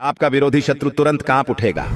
आपका विरोधी शत्रु तुरंत कांप उठेगा,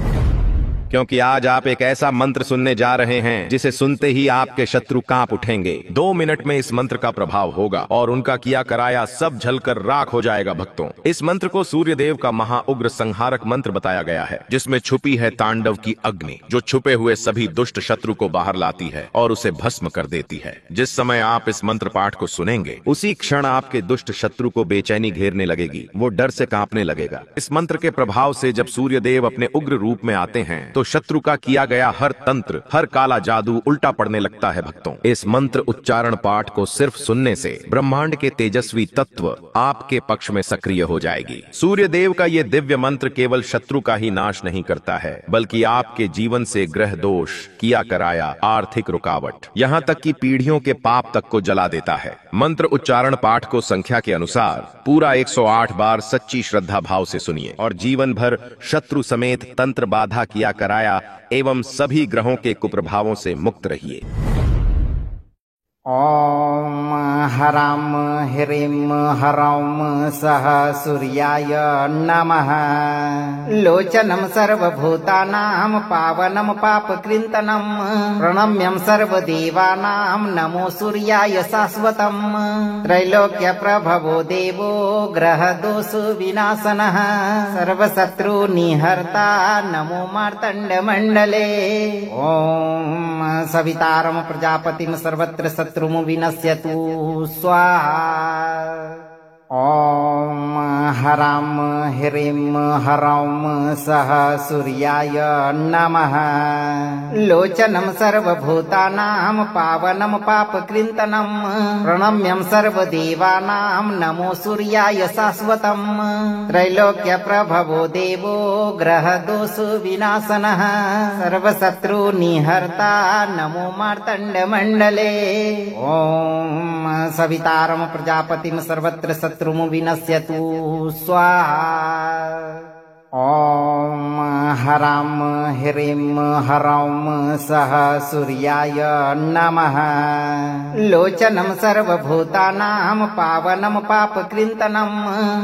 क्योंकि आज आप एक ऐसा मंत्र सुनने जा रहे हैं जिसे सुनते ही आपके शत्रु कांप उठेंगे। 2 मिनट में इस मंत्र का प्रभाव होगा और उनका किया कराया सब जलकर राख हो जाएगा। भक्तों, इस मंत्र को सूर्य देव का महाउग्र संहारक मंत्र बताया गया है, जिसमें छुपी है तांडव की अग्नि, जो छुपे हुए सभी दुष्ट शत्रु को बाहर लाती है और उसे भस्म कर देती है। जिस समय आप इस मंत्र पाठ को सुनेंगे, उसी क्षण आपके दुष्ट शत्रु को बेचैनी घेरने लगेगी, वो डर से कांपने लगेगा। इस मंत्र के प्रभाव से जब सूर्य देव अपने उग्र रूप में आते हैं तो शत्रु का किया गया हर तंत्र, हर काला जादू उल्टा पड़ने लगता है। भक्तों, इस मंत्र उच्चारण पाठ को सिर्फ सुनने से ब्रह्मांड के तेजस्वी तत्व आपके पक्ष में सक्रिय हो जाएगी। सूर्य देव का ये दिव्य मंत्र केवल शत्रु का ही नाश नहीं करता है, बल्कि आपके जीवन से ग्रह दोष, किया कराया, आर्थिक रुकावट, यहाँ तक कि पीढ़ियों के पाप तक को जला देता है। मंत्र उच्चारण पाठ को संख्या के अनुसार पूरा 108 बार सच्ची श्रद्धा भाव से सुनिए और जीवन भर शत्रु समेत तंत्र बाधा, किया कराया एवं सभी ग्रहों के कुप्रभावों से मुक्त रहिए। ओम हराम ह्रीं हरौं सह सूर्याय नमः। लोचनं सर्वभूतानां पावनं पापकृन्तनं प्रणम्यं सर्वदेवानां नमो सूर्याय शाश्वतं। त्रैलोक्यप्रभवो देवो ग्रहदोष विनाशनः सर्वशत्रुनिहर्ता नमो मार्तण्डमण्डले। ओम सवितारं प्रजापतिं सर्वत्र शत्रुं विनश्यतु स्वाहा। ओम हराम ह्रीं हरौं सह सूर्याय नमः। लोचनं सर्वभूतानां पावनं पापकृन्तनं प्रणम्यं सर्वदेवानां नमो सूर्याय शाश्वतं। त्रैलोक्यप्रभवो देवो ग्रहदोष विनाशनः सर्वशत्रुनिहर्ता नमो मार्तण्डमण्डले। ओम सवितारं प्रजापतिं सर्वत्र शत्रुं विनश्यतु स्वाहा। ओम हराम ह्रीं हरौं सह सूर्याय नमः। लोचनं सर्वभूतानां पावनं पापकृन्तनं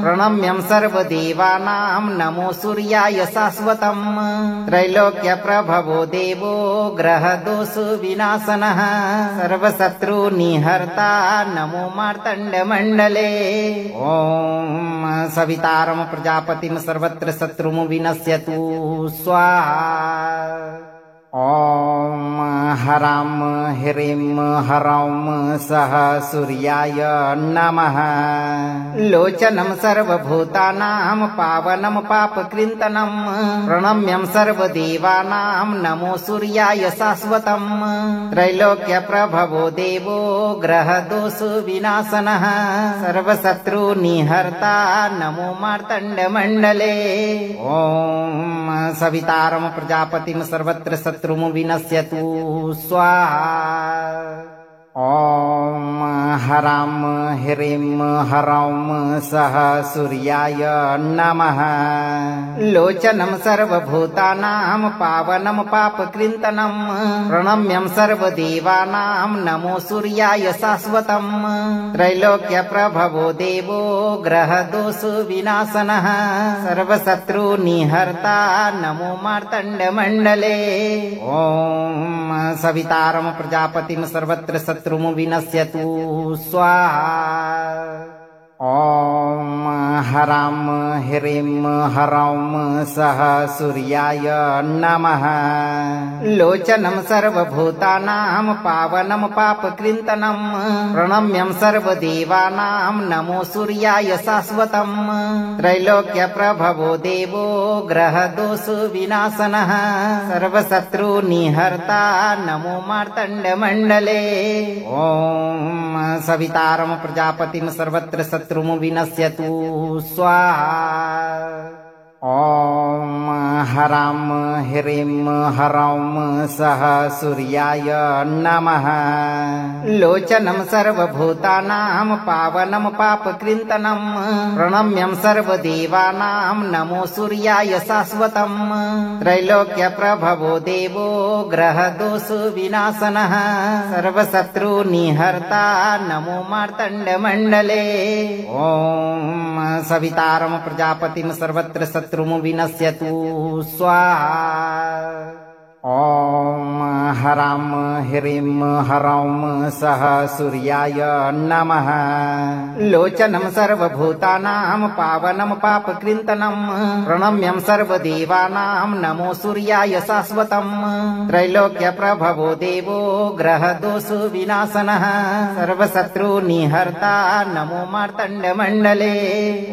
प्रणम्यं सर्वदेवानां नमो सूर्याय शाश्वतं। त्रैलोक्यप्रभवो देवो ग्रहदोष विनाशनः सर्वशत्रुनिहर्ता नमो मार्तण्डमण्डले। ओम सवितारं प्रजापतिं सर्वत्र शत्रुं विनश्यतु स्वाहा। ओम हराम ह्रीं हरौं सह सूर्याय नमः। लोचनं सर्वभूतानां पावनं पापकृन्तनं प्रणम्यं सर्वदेवानां नमो सूर्याय शाश्वतं। त्रैलोक्यप्रभवो देवो ग्रहदोष विनाशनः सर्वशत्रुनिहर्ता नमो मार्तण्डमण्डले। ओम सवितारं प्रजापतिं सर्वत्र शत्रुं विनश्यतु स्वाहा। ओम हराम ह्रीं हरौं सह सूर्याय नमः। लोचनं सर्वभूतानां पावनं पापकृन्तनं प्रणम्यं सर्वदेवानां नमो सूर्याय शाश्वतं। त्रैलोक्यप्रभवो देवो ग्रहदोष विनाशनः सर्वशत्रुनिहर्ता नमो मार्तण्डमण्डले। ओम सवितारं प्रजापतिं सर्वत्र शत्रुं विनश्यतु स्वाहा। ओम हराम ह्रीं हरौं सह सूर्याय नमः। लोचनं सर्वभूतानां पावनं पापकृन्तनं प्रणम्यं सर्वदेवानां नमो सूर्याय शाश्वतं। त्रैलोक्यप्रभवो देवो ग्रहदोष विनाशनः सर्वशत्रुनिहर्ता नमो मार्तण्डमण्डले। ओम सवितारं प्रजापतिं सर्वत्र शत्रुं विनश्यतु स्वाहा। ओम हराम ह्रीं ह्रौं सः सूर्याय नमः। लोचनं सर्वभूतानां पावनं पापकृन्तनं प्रणम्यं सर्वदेवानां नमो सूर्याय शाश्वतम्। त्रैलोक्यप्रभवो देवो ग्रहदोषविनाशनः सर्वशत्रुनिहर्ता नमो मार्तण्डमण्डले। ॐ सवितारं प्रजापतिं सर्वत्र शत्रुं विनश्यतु स्वाहा। ॐ ह्रां ह्रीं ह्रौं सः सूर्याय नमः। लोचनं सर्वभूतानां पावनं पापकृन्तनं प्रणम्यं सर्वदेवानां नमो सूर्याय शाश्वतम्। त्रैलोक्यप्रभवो देवो ग्रहदोषविनाशनः सर्वशत्रुनिहर्ता नमो मार्तण्डमण्डले।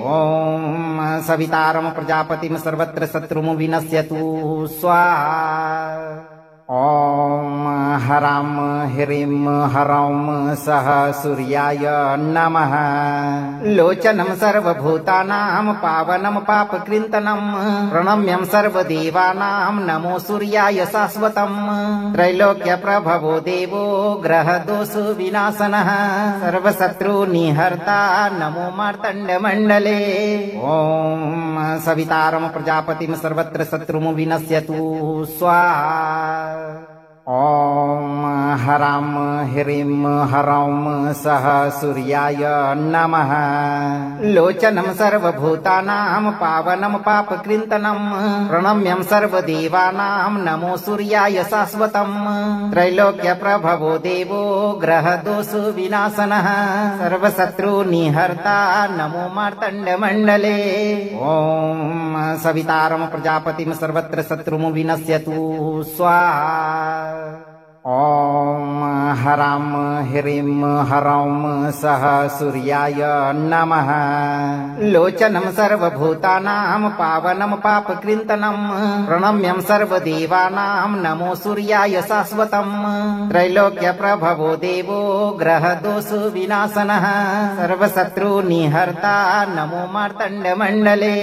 ॐ सवितारं प्रजापतिं सर्वत्र शत्रुं विनश्यतु स्वाहा। ॐ ह्रां ह्रीं ह्रौं सः सूर्याय नमः। लोचनं सर्वभूतानां पावनं पापकृन्तनं प्रणम्यं सर्वदेवानां नमो सूर्याय शाश्वतम्। त्रैलोक्यप्रभवो देवो ग्रहदोषविनाशनः सर्वशत्रुनिहर्ता नमो मार्तण्डमण्डले। ॐ सवितारं प्रजापतिं सर्वत्र शत्रुं विनश्यतु स्वाहा। ॐ ह्रां ह्रीं ह्रौं सः सूर्याय नमः। लोचनं सर्वभूतानां पावनं पापकृन्तनं प्रणम्यं सर्वदेवानां नमो सूर्याय शाश्वतम्। त्रैलोक्यप्रभवो देवो ग्रहदोषविनाशनः सर्वशत्रुनिहर्ता नमो मार्तण्डमण्डले। ॐ सवितारं प्रजापतिं सर्वत्र शत्रुं विनश्यतु स्वाहा। ॐ ह्रां ह्रीं ह्रौं सः सूर्याय नमः। लोचनं सर्वभूतानां पावनं पापकृन्तनं प्रणम्यं सर्वदेवानां नमो सूर्याय शाश्वतम्। त्रैलोक्यप्रभवो देवो ग्रहदोषविनाशनः सर्वशत्रुनिहर्ता नमो मार्तण्डमण्डले।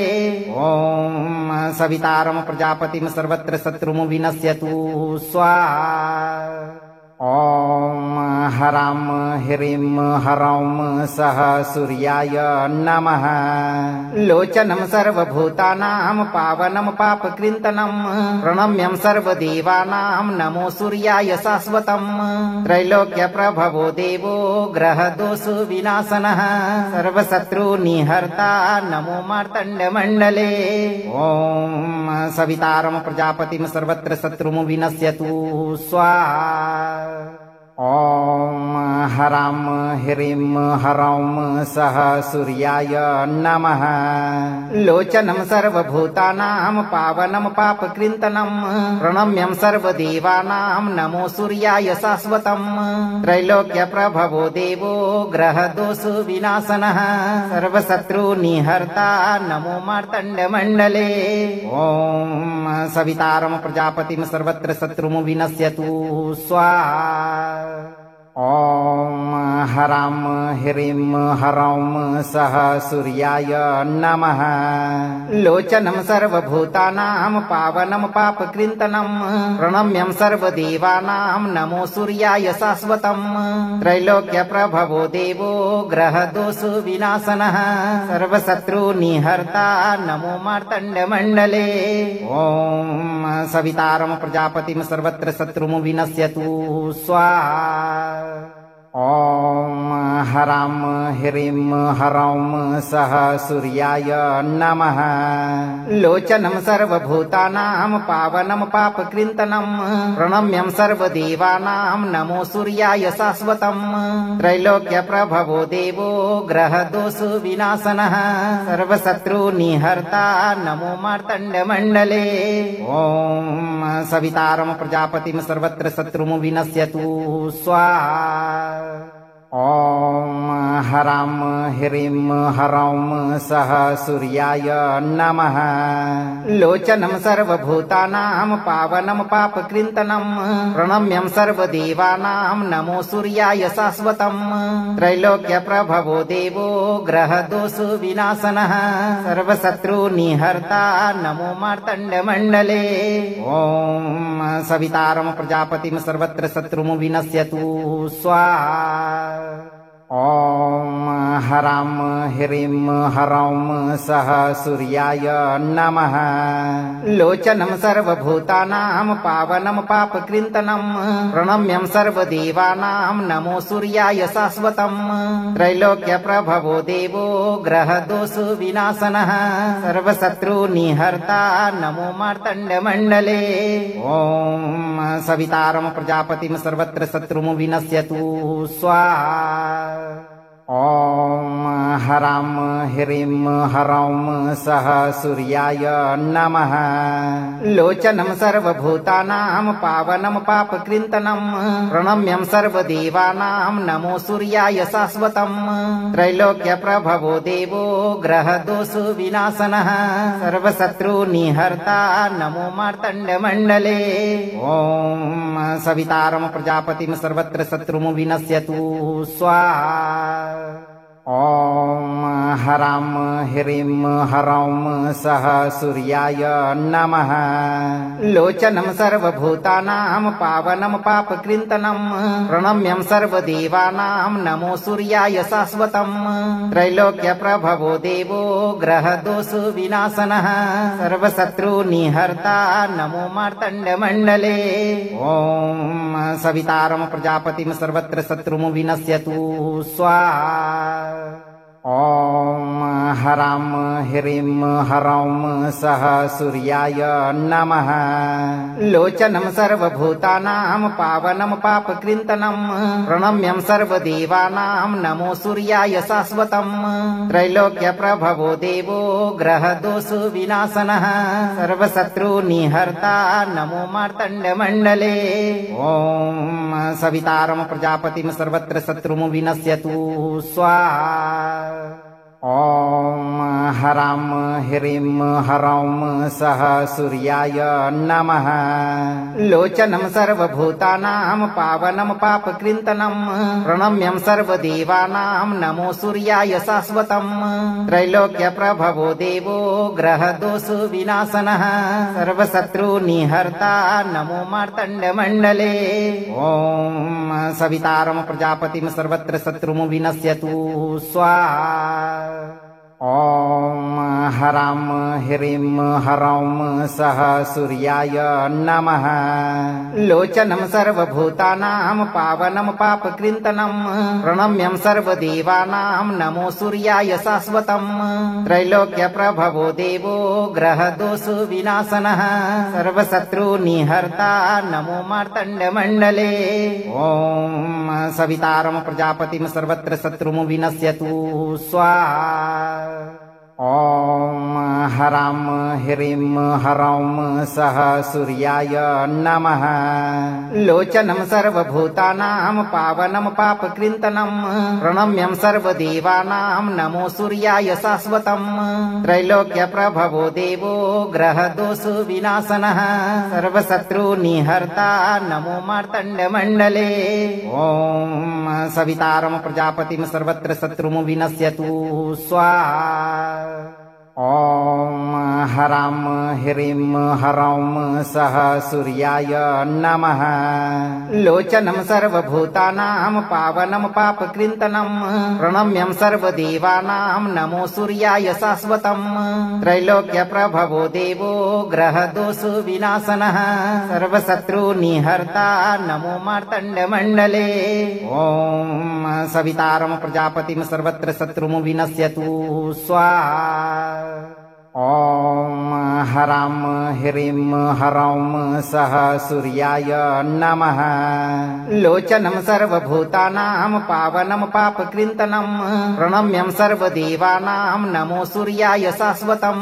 ॐ सवितारं प्रजापतिं सर्वत्र शत्रुं विनश्यतु स्वाहा। ॐ ह्रां ह्रीं ह्रौं सः सूर्याय नमः। लोचनं सर्वभूतानां पावनं पापकृन्तनं प्रणम्यं सर्वदेवानां नमो सूर्याय शाश्वतम्। त्रैलोक्यप्रभवो देवो ग्रहदोषविनाशनः सर्वशत्रुनिहर्ता नमो मार्तण्डमण्डले। ॐ सवितारं प्रजापतिं सर्वत्र शत्रुं विनश्यतु स्वाहा। ॐ ह्रां ह्रीं ह्रौं सः सूर्याय नमः। लोचनं सर्वभूतानां पावनं पापकृन्तनं प्रणम्यं सर्वदेवानां नमो सूर्याय शाश्वतम्। त्रैलोक्यप्रभवो देवो ग्रहदोषविनाशनः सर्वशत्रुनिहर्ता नमो मार्तण्डमण्डले। ॐ सवितारं प्रजापतिं सर्वत्र शत्रुं विनश्यतु स्वाहा। ॐ ह्रां ह्रीं ह्रौं सः सूर्याय नमः। लोचनं सर्वभूतानां पावनं पापकृन्तनं प्रणम्यं सर्वदेवानां नमो सूर्याय शाश्वतम्। त्रैलोक्यप्रभवो देवो ग्रहदोषविनाशनः सर्वशत्रुनिहर्ता नमो मार्तण्डमण्डले। ॐ सवितारं प्रजापतिं सर्वत्र शत्रुं विनश्यतु स्वाहा। ॐ ह्रां ह्रीं ह्रौं सः सूर्याय नमः। लोचनं सर्वभूतानां पावनं पापकृन्तनं प्रणम्यं सर्वदेवानां नमो सूर्याय शाश्वतम्। त्रैलोक्यप्रभवो देवो ग्रहदोषविनाशनः सर्वशत्रुनिहर्ता नमो मार्तण्डमण्डले। ॐ सवितारं प्रजापतिं सर्वत्र शत्रुं विनश्यतु स्वाहा। ॐ हरां ह्रीं हरौं सः सूर्याय नमः। लोचनं सर्वभूतानां पावनं पापकृन्तनं प्रणम्यं सर्वदेवानां नमो सूर्याय शाश्वतम्। त्रैलोक्यप्रभवो देवो ग्रहदोषविनाशनः सर्वशत्रुनिहर्ता नमो मार्तण्डमण्डले। ॐ सवितारं प्रजापतिं सर्वत्र शत्रुं विनश्यतु स्वाहा। ॐ हरां ह्रीं हरौं सः सूर्याय नमः। लोचनं सर्वभूतानां पावनं पापकृन्तनं प्रणम्यं सर्वदेवानां नमो सूर्याय शाश्वतम्। त्रैलोक्यप्रभवो देवो ग्रहदोषविनाशनः सर्वशत्रुनिहर्ता नमो मार्तण्डमण्डले। ॐ सवितारं प्रजापतिं सर्वत्र शत्रुं विनश्यतु स्वाहा। ॐ हरां ह्रीं हरौं सः सूर्याय नमः। लोचनं सर्वभूतानां पावनं पापकृन्तनं प्रणम्यं सर्वदेवानां नमो सूर्याय शाश्वतम्। त्रैलोक्यप्रभवो देवो ग्रहदोषविनाशनः सर्वशत्रुनिहर्ता नमो मार्तण्डमण्डले। ॐ सवितारं प्रजापतिं सर्वत्र शत्रुं विनश्यतु स्वाहा। ॐ हरां ह्रीं हरौं सः सूर्याय नमः। लोचनं सर्वभूतानां पावनं पापकृन्तनं प्रणम्यं सर्वदेवानां नमो सूर्याय शाश्वतम्। त्रैलोक्यप्रभवो देवो ग्रहदोषविनाशनः सर्वशत्रुनिहर्ता नमो मार्तण्डमण्डले। ॐ सवितारं प्रजापतिं सर्वत्र शत्रुं विनश्यतु स्वाहा। ॐ हरां ह्रीं हरौं सः सूर्याय नमः। लोचनं सर्वभूतानां पावनं पापकृन्तनं प्रणम्यं सर्वदेवानां नमो सूर्याय शाश्वतम्। त्रैलोक्यप्रभवो देवो ग्रहदोषविनाशनः सर्वशत्रुनिहर्ता नमो मार्तण्डमण्डले। ॐ सवितारं प्रजापतिं सर्वत्र शत्रुं विनश्यतु स्वाहा। ॐ हरां ह्रीं हरौं सः सूर्याय नमः। लोचनं सर्वभूतानां पावनं पापकृन्तनं प्रणम्यं सर्वदेवानां नमो सूर्याय शाश्वतम्। त्रैलोक्यप्रभवो देवो ग्रहदोषविनाशनः सर्वशत्रुनिहर्ता नमो मार्तण्डमण्डले। ॐ सवितारं प्रजापतिं सर्वत्र शत्रुं विनश्यतु स्वाहा। ॐ हरां ह्रीं हरौं सः सूर्याय नमः। लोचनं सर्वभूतानां पावनं पापकृन्तनं प्रणम्यं सर्वदेवानां नमो सूर्याय शाश्वतम्। त्रैलोक्यप्रभवो देवो ग्रहदोषविनाशनः सर्वशत्रुनिहर्ता नमो मार्तण्डमण्डले। ॐ सवितारं प्रजापतिं सर्वत्र शत्रुं विनश्यतु स्वाहा। ॐ हरां ह्रीं हरौं सः सूर्याय नमः। लोचनं सर्वभूतानां पावनं पापकृन्तनं प्रणम्यं सर्वदेवानां नमो सूर्याय शाश्वतम्। त्रैलोक्यप्रभवो देवो ग्रहदोषविनाशनः सर्वशत्रुनिहर्ता नमो मार्तण्डमण्डले। ॐ सवितारं प्रजापतिं सर्वत्र शत्रुं विनश्यतु स्वाहा। ॐ हरां ह्रीं हरौं सः सूर्याय नमः। लोचनं सर्वभूतानां पावनं पापकृन्तनं प्रणम्यं सर्वदेवानां नमो सूर्याय शाश्वतम्। त्रैलोक्यप्रभवो देवो ग्रहदोषविनाशनः सर्वशत्रुनिहर्ता नमो मार्तण्डमण्डले। ॐ सवितारं प्रजापतिं सर्वत्र शत्रुं विनश्यतु स्वाहा। ॐ हरां ह्रीं ह्रौं सः सूर्याय नमः लोचनं सर्वभूतानां पावनं पापकृन्तनं प्रणम्यं सर्वदेवानां नमो सूर्याय शाश्वतं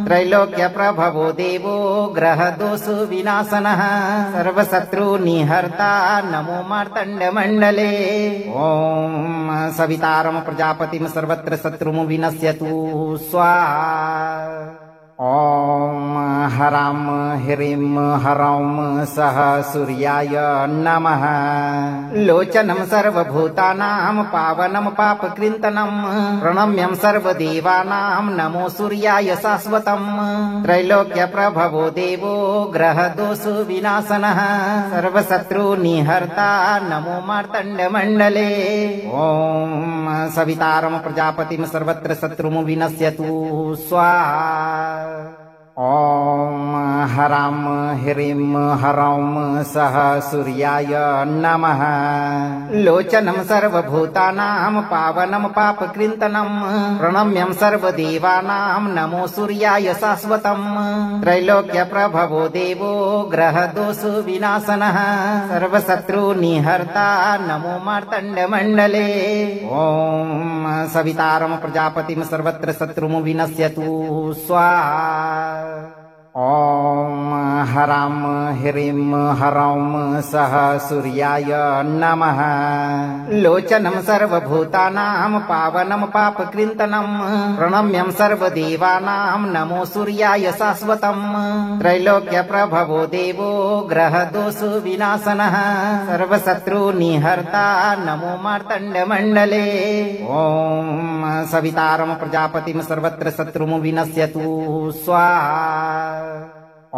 त्रैलोक्यप्रभवो देवो ग्रहदोषो विनाशनः सर्वशत्रुनिहर्ता नमो मार्तण्डमण्डले ॐ सवितारं प्रजापतिं सर्वत्र शत्रुं विनश्यतु स्वाहा ॐ ह्रां ह्रीं ह्रौं सः सूर्याय नमः लोचनं सर्वभूतानां पावनं पापकृन्तनं प्रणम्यं सर्वदेवानां नमो सूर्याय शाश्वतं त्रैलोक्यप्रभवो देवो ग्रहदोषो विनाशनः सर्वशत्रुनिहर्ता नमो मार्तण्डमण्डले ॐ सवितारं प्रजापतिं सर्वत्र शत्रुं विनश्यतु स्वाहा ॐ ह्रां ह्रीं ह्रौं सः सूर्याय नमः लोचनं सर्वभूतानां पावनं पापकृन्तनं प्रणम्यं सर्वदेवानां नमो सूर्याय शाश्वतं त्रैलोक्यप्रभवो देवो ग्रहदोषो विनाशनः सर्वशत्रुनिहर्ता नमो मार्तण्डमण्डले ॐ सवितारं प्रजापतिं सर्वत्र शत्रुं विनश्यतु स्वाहा ॐ ह्रां ह्रीं ह्रौं सः सूर्याय नमः लोचनं सर्वभूतानां पावनं पापकृन्तनं प्रणम्यं सर्वदेवानां नमो सूर्याय शाश्वतं त्रैलोक्यप्रभवो देवो ग्रहदोषो विनाशनः सर्वशत्रुनिहर्ता नमो मार्तण्डमण्डले ॐ सवितारं प्रजापतिं सर्वत्र शत्रुं विनश्यतु स्वाहा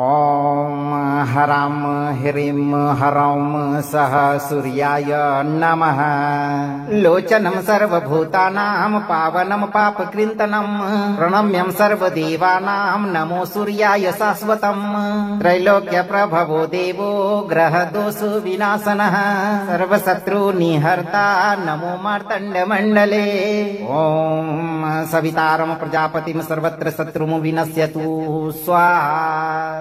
ॐ ह्रां ह्रीं ह्रौं सः सूर्याय नमः लोचनं सर्वभूतानां पावनं पापकृन्तनं प्रणम्यं सर्वदेवानां नमो सूर्याय शाश्वतं त्रैलोक्यप्रभवो देवो ग्रहदोषो विनाशनः सर्वशत्रुनिहर्ता नमो मार्तण्डमण्डले ॐ सवितारं प्रजापतिं सर्वत्र शत्रुं विनश्यतु स्वाहा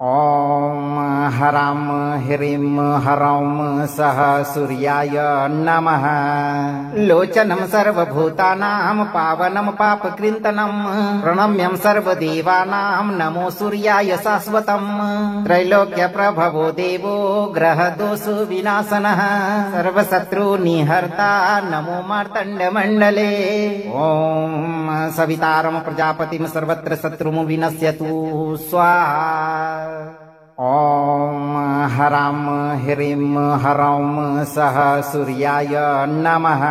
ॐ ह्रां ह्रीं ह्रौं सः सूर्याय नमः लोचनं सर्वभूतानां पावनं पापकृन्तनं प्रणम्यं सर्वदेवानां नमो सूर्याय शाश्वतं त्रैलोक्यप्रभवो देवो ग्रहदोषो विनाशनः सर्वशत्रुनिहर्ता नमो मार्तण्डमण्डले ॐ सवितारं प्रजापतिं सर्वत्र शत्रुं विनश्यतु स्वाहा ॐ ह्रां ह्रीं ह्रौं सः सूर्याय नमः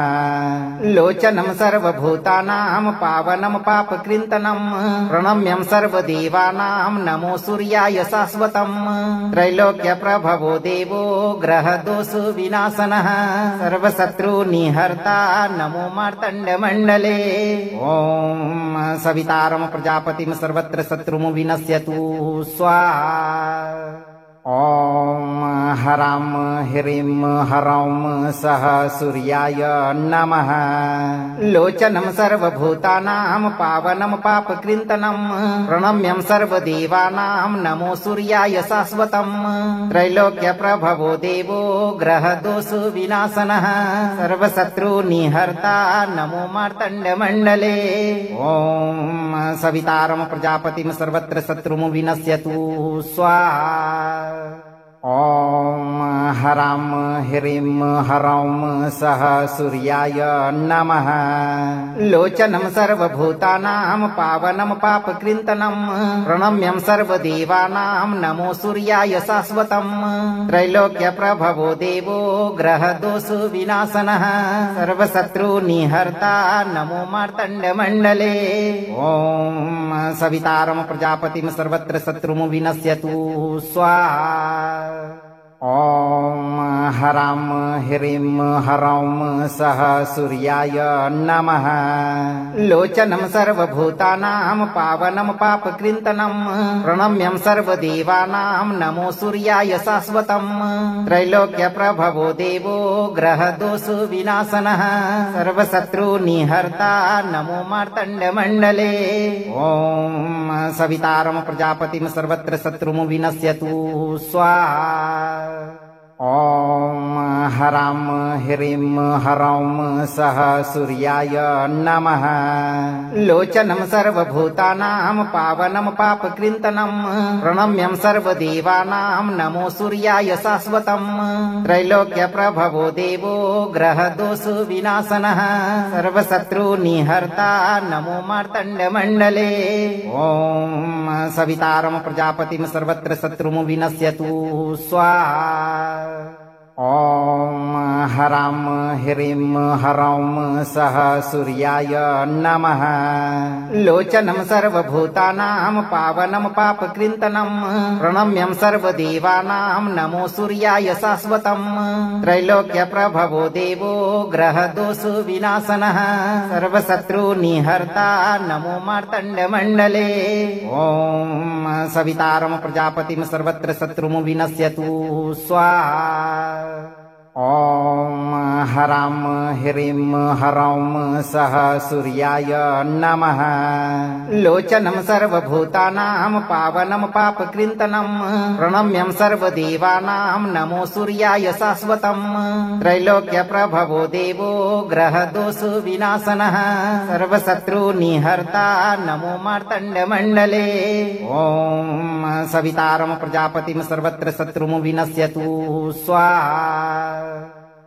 लोचनं सर्वभूतानां पावनं पापकृन्तनं प्रणम्यं सर्वदेवानां नमो सूर्याय शाश्वतं त्रैलोक्यप्रभवो देवो ग्रहदोषो विनाशनः सर्वशत्रुनिहर्ता नमो मार्तण्डमण्डले ॐ सवितारं प्रजापतिं सर्वत्र शत्रुं विनश्यतु स्वाहा ॐ ह्रां ह्रीं ह्रौं सः सूर्याय नमः लोचनं सर्वभूतानां पावनं पापकृन्तनं प्रणम्यं सर्वदेवानां नमो सूर्याय शाश्वतं त्रैलोक्यप्रभवो देवो ग्रहदोषो विनाशनः सर्वशत्रुनिहर्ता नमो मार्तण्डमण्डले ॐ सवितारं प्रजापतिं सर्वत्र शत्रुं विनश्यतु स्वाहा ॐ ह्रां ह्रीं ह्रौं सः सूर्याय नमः लोचनं सर्वभूतानां पावनं पापकृन्तनं प्रणम्यं सर्वदेवानां नमो सूर्याय शाश्वतं त्रैलोक्यप्रभवो देवो ग्रहदोषो विनाशनः सर्वशत्रुनिहर्ता नमो मार्तण्डमण्डले ॐ सवितारं प्रजापतिं सर्वत्र शत्रुं विनश्यतु स्वाहा ॐ हरां ह्रीं हरौं सः सूर्याय नमः लोचनं सर्वभूतानां पावनं पापकृन्तनं प्रणम्यं सर्वदेवानां नमो सूर्याय शाश्वतम् त्रैलोक्यप्रभवो देवो ग्रहदोषो विनाशनः सर्वशत्रुनिहर्ता नमो मार्तण्डमण्डले ॐ सवितारं प्रजापतिं सर्वत्र शत्रुं विनश्यतु स्वाहा ॐ हरां ह्रीं हरौं सः सूर्याय नमः लोचनं सर्वभूतानां पावनं पापकृन्तनं प्रणम्यं सर्वदेवानां नमो सूर्याय शाश्वतम् त्रैलोक्यप्रभवो देवो ग्रहदोषो विनाशनः सर्वशत्रुनिहर्ता नमो मार्तण्डमण्डले ॐ सवितारं प्रजापतिं सर्वत्र शत्रुं विनश्यतु स्वाहा ॐ हरां ह्रीं हरौं सः सूर्याय नमः लोचनं सर्वभूतानां पावनं पापकृन्तनं प्रणम्यं सर्वदेवानां नमो सूर्याय शाश्वतम् त्रैलोक्यप्रभवो देवो ग्रहदोषो विनाशनः सर्वशत्रुनिहर्ता नमो मार्तण्डमण्डले ॐ सवितारं प्रजापतिं सर्वत्र शत्रुं विनश्यतु स्वाहा ॐ हरां ह्रीं हरौं सः सूर्याय नमः लोचनं सर्वभूतानां पावनं पापकृन्तनं प्रणम्यं सर्वदेवानां नमो सूर्याय शाश्वतम् त्रैलोक्यप्रभवो देवो ग्रहदोषो विनाशनः सर्वशत्रुनिहर्ता नमो मार्तण्डमण्डले ॐ सवितारं प्रजापतिं सर्वत्र शत्रुं विनश्यतु स्वाहा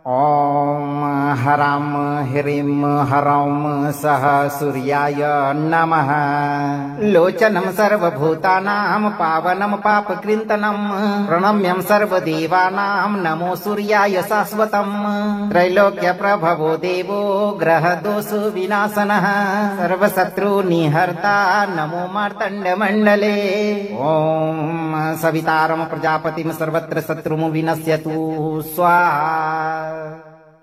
ॐ हरां ह्रीं हरौं सः सूर्याय नमः लोचनं सर्वभूतानां पावनं पापकृन्तनं प्रणम्यं सर्वदेवानां नमो सूर्याय शाश्वतम् त्रैलोक्यप्रभवो देवो ग्रहदोषो विनाशनः सर्वशत्रुनिहर्ता नमो मार्तण्डमण्डले ॐ सवितारं प्रजापतिं सर्वत्र शत्रुं विनश्यतु स्वाहा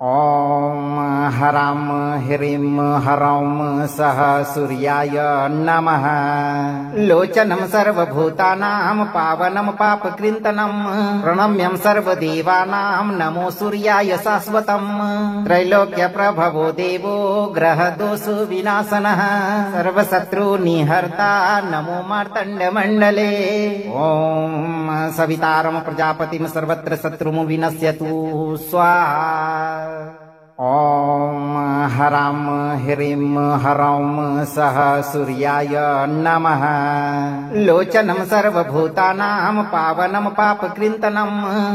ॐ हरां ह्रीं हरौं सः सूर्याय नमः लोचनं सर्वभूतानां पावनं पापकृन्तनं प्रणम्यं सर्वदेवानां नमो सूर्याय शाश्वतम् त्रैलोक्यप्रभवो देवो ग्रहदोषो विनाशनः सर्वशत्रुनिहर्ता नमो मार्तण्डमण्डले ॐ सवितारं प्रजापतिं सर्वत्र शत्रुं विनश्यतु स्वाहा ॐ हरां ह्रीं हरौं सः सूर्याय नमः लोचनं सर्वभूतानां पावनं पापकृन्तनं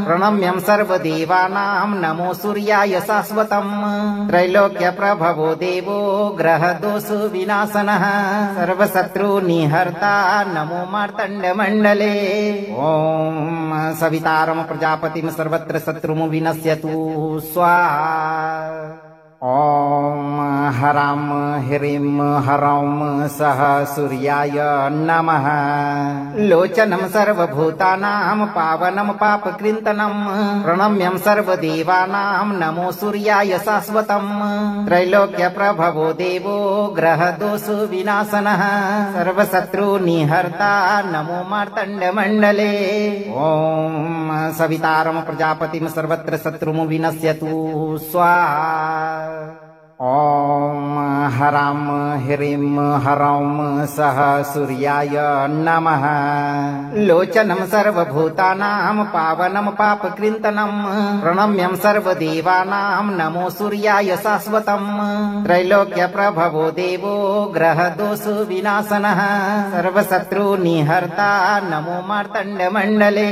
प्रणम्यं सर्वदेवानां नमो सूर्याय शाश्वतम् त्रैलोक्यप्रभवो देवो ग्रहदोषो विनाशनः सर्वशत्रुनिहर्ता नमो मार्तण्डमण्डले ॐ सवितारं प्रजापतिं सर्वत्र शत्रुं विनश्यतु स्वाहा ॐ हरां ह्रीं हरौं सः सूर्याय नमः लोचनं सर्वभूतानां पावनं पापकृन्तनं प्रणम्यं सर्वदेवानां नमो सूर्याय शाश्वतम् त्रैलोक्यप्रभवो देवो ग्रहदोषो विनाशनः सर्वशत्रुनिहर्ता नमो मार्तण्डमण्डले ॐ सवितारं प्रजापतिं सर्वत्र शत्रुं विनश्यतु स्वाहा ॐ हरां ह्रीं हरौं सः सूर्याय नमः लोचनं सर्वभूतानां पावनं पापकृन्तनं प्रणम्यं सर्वदेवानां नमो सूर्याय शाश्वतम् त्रैलोक्यप्रभवो देवो ग्रहदोषो विनाशनः सर्वशत्रुनिहर्ता नमो मार्तण्डमण्डले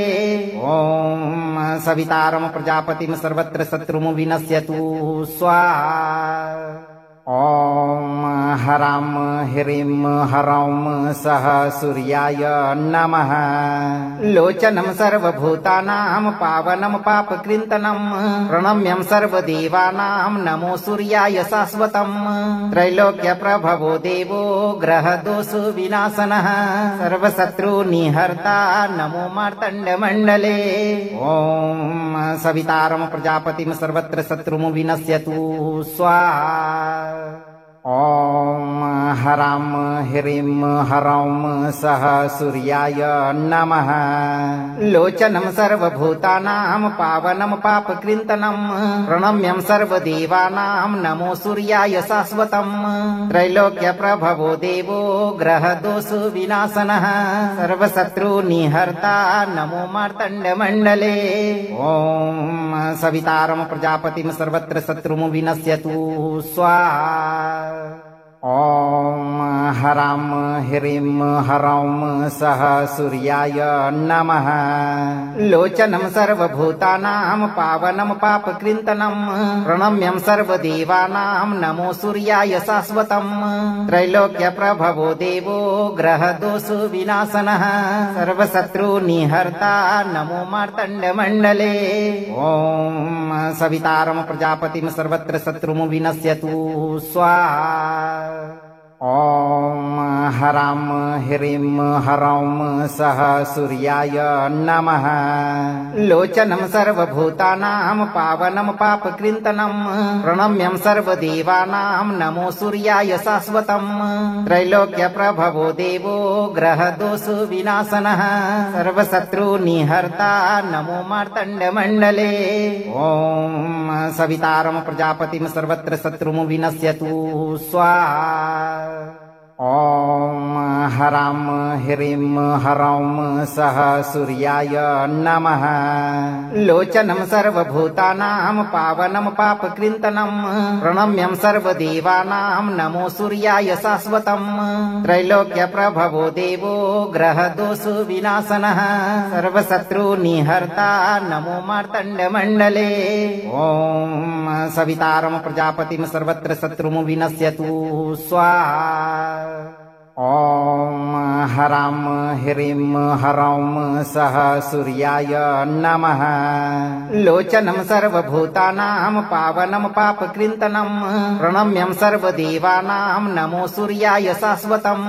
ॐ सवितारं प्रजापतिं सर्वत्र शत्रुं विनश्यतु स्वाहा ॐ हरां ह्रीं हरौं सः सूर्याय नमः लोचनं सर्वभूतानां पावनं पापकृन्तनं प्रणम्यं सर्वदेवानां नमो सूर्याय शाश्वतम् त्रैलोक्यप्रभवो देवो ग्रहदोषो विनाशनः सर्वशत्रुनिहर्ता नमो मार्तण्डमण्डले ॐ सवितारं प्रजापतिं सर्वत्र शत्रुं विनश्यतु स्वाहा ॐ हरां ह्रीं हरौं सः सूर्याय नमः लोचनं सर्वभूतानां पावनं पापकृन्तनं प्रणम्यं सर्वदेवानां नमो सूर्याय शाश्वतम् त्रैलोक्यप्रभवो देवो ग्रहदोषो विनाशनः सर्वशत्रुनिहर्ता नमो मार्तण्डमण्डले ॐ सवितारं प्रजापतिं सर्वत्र शत्रुं विनश्यतु स्वाहा ॐ हरां ह्रीं हरौं सः सूर्याय नमः लोचनं सर्वभूतानां पावनं पापकृन्तनं प्रणम्यं सर्वदेवानां नमो सूर्याय शाश्वतम् त्रैलोक्यप्रभवो देवो ग्रहदोषो विनाशनः सर्वशत्रुनिहर्ता नमो मार्तण्डमण्डले ॐ सवितारं प्रजापतिं सर्वत्र शत्रुं विनश्यतु स्वाहा ॐ हरां ह्रीं हरौं सः सूर्याय नमः लोचनं सर्वभूतानां पावनं पापकृन्तनं प्रणम्यं सर्वदेवानां नमो सूर्याय शाश्वतम् त्रैलोक्यप्रभवो देवो ग्रहदोषो विनाशनः सर्वशत्रुनिहर्ता नमो मार्तण्डमण्डले ॐ सवितारं प्रजापतिं सर्वत्र शत्रुं विनश्यतु स्वाहा ॐ हरां ह्रीं हरौं सः सूर्याय नमः लोचनं सर्वभूतानां पावनं पापकृन्तनं प्रणम्यं सर्वदेवानां नमो सूर्याय शाश्वतम् त्रैलोक्यप्रभवो देवो ग्रहदोषो विनाशनः सर्वशत्रुनिहर्ता नमो मार्तण्डमण्डले ॐ सवितारं प्रजापतिं सर्वत्र शत्रुं विनश्यतु स्वाहा ॐ हरां ह्रीं हरौं सः सूर्याय नमः लोचनं सर्वभूतानां पावनं पापकृन्तनं प्रणम्यं सर्वदेवानां नमो सूर्याय शाश्वतम्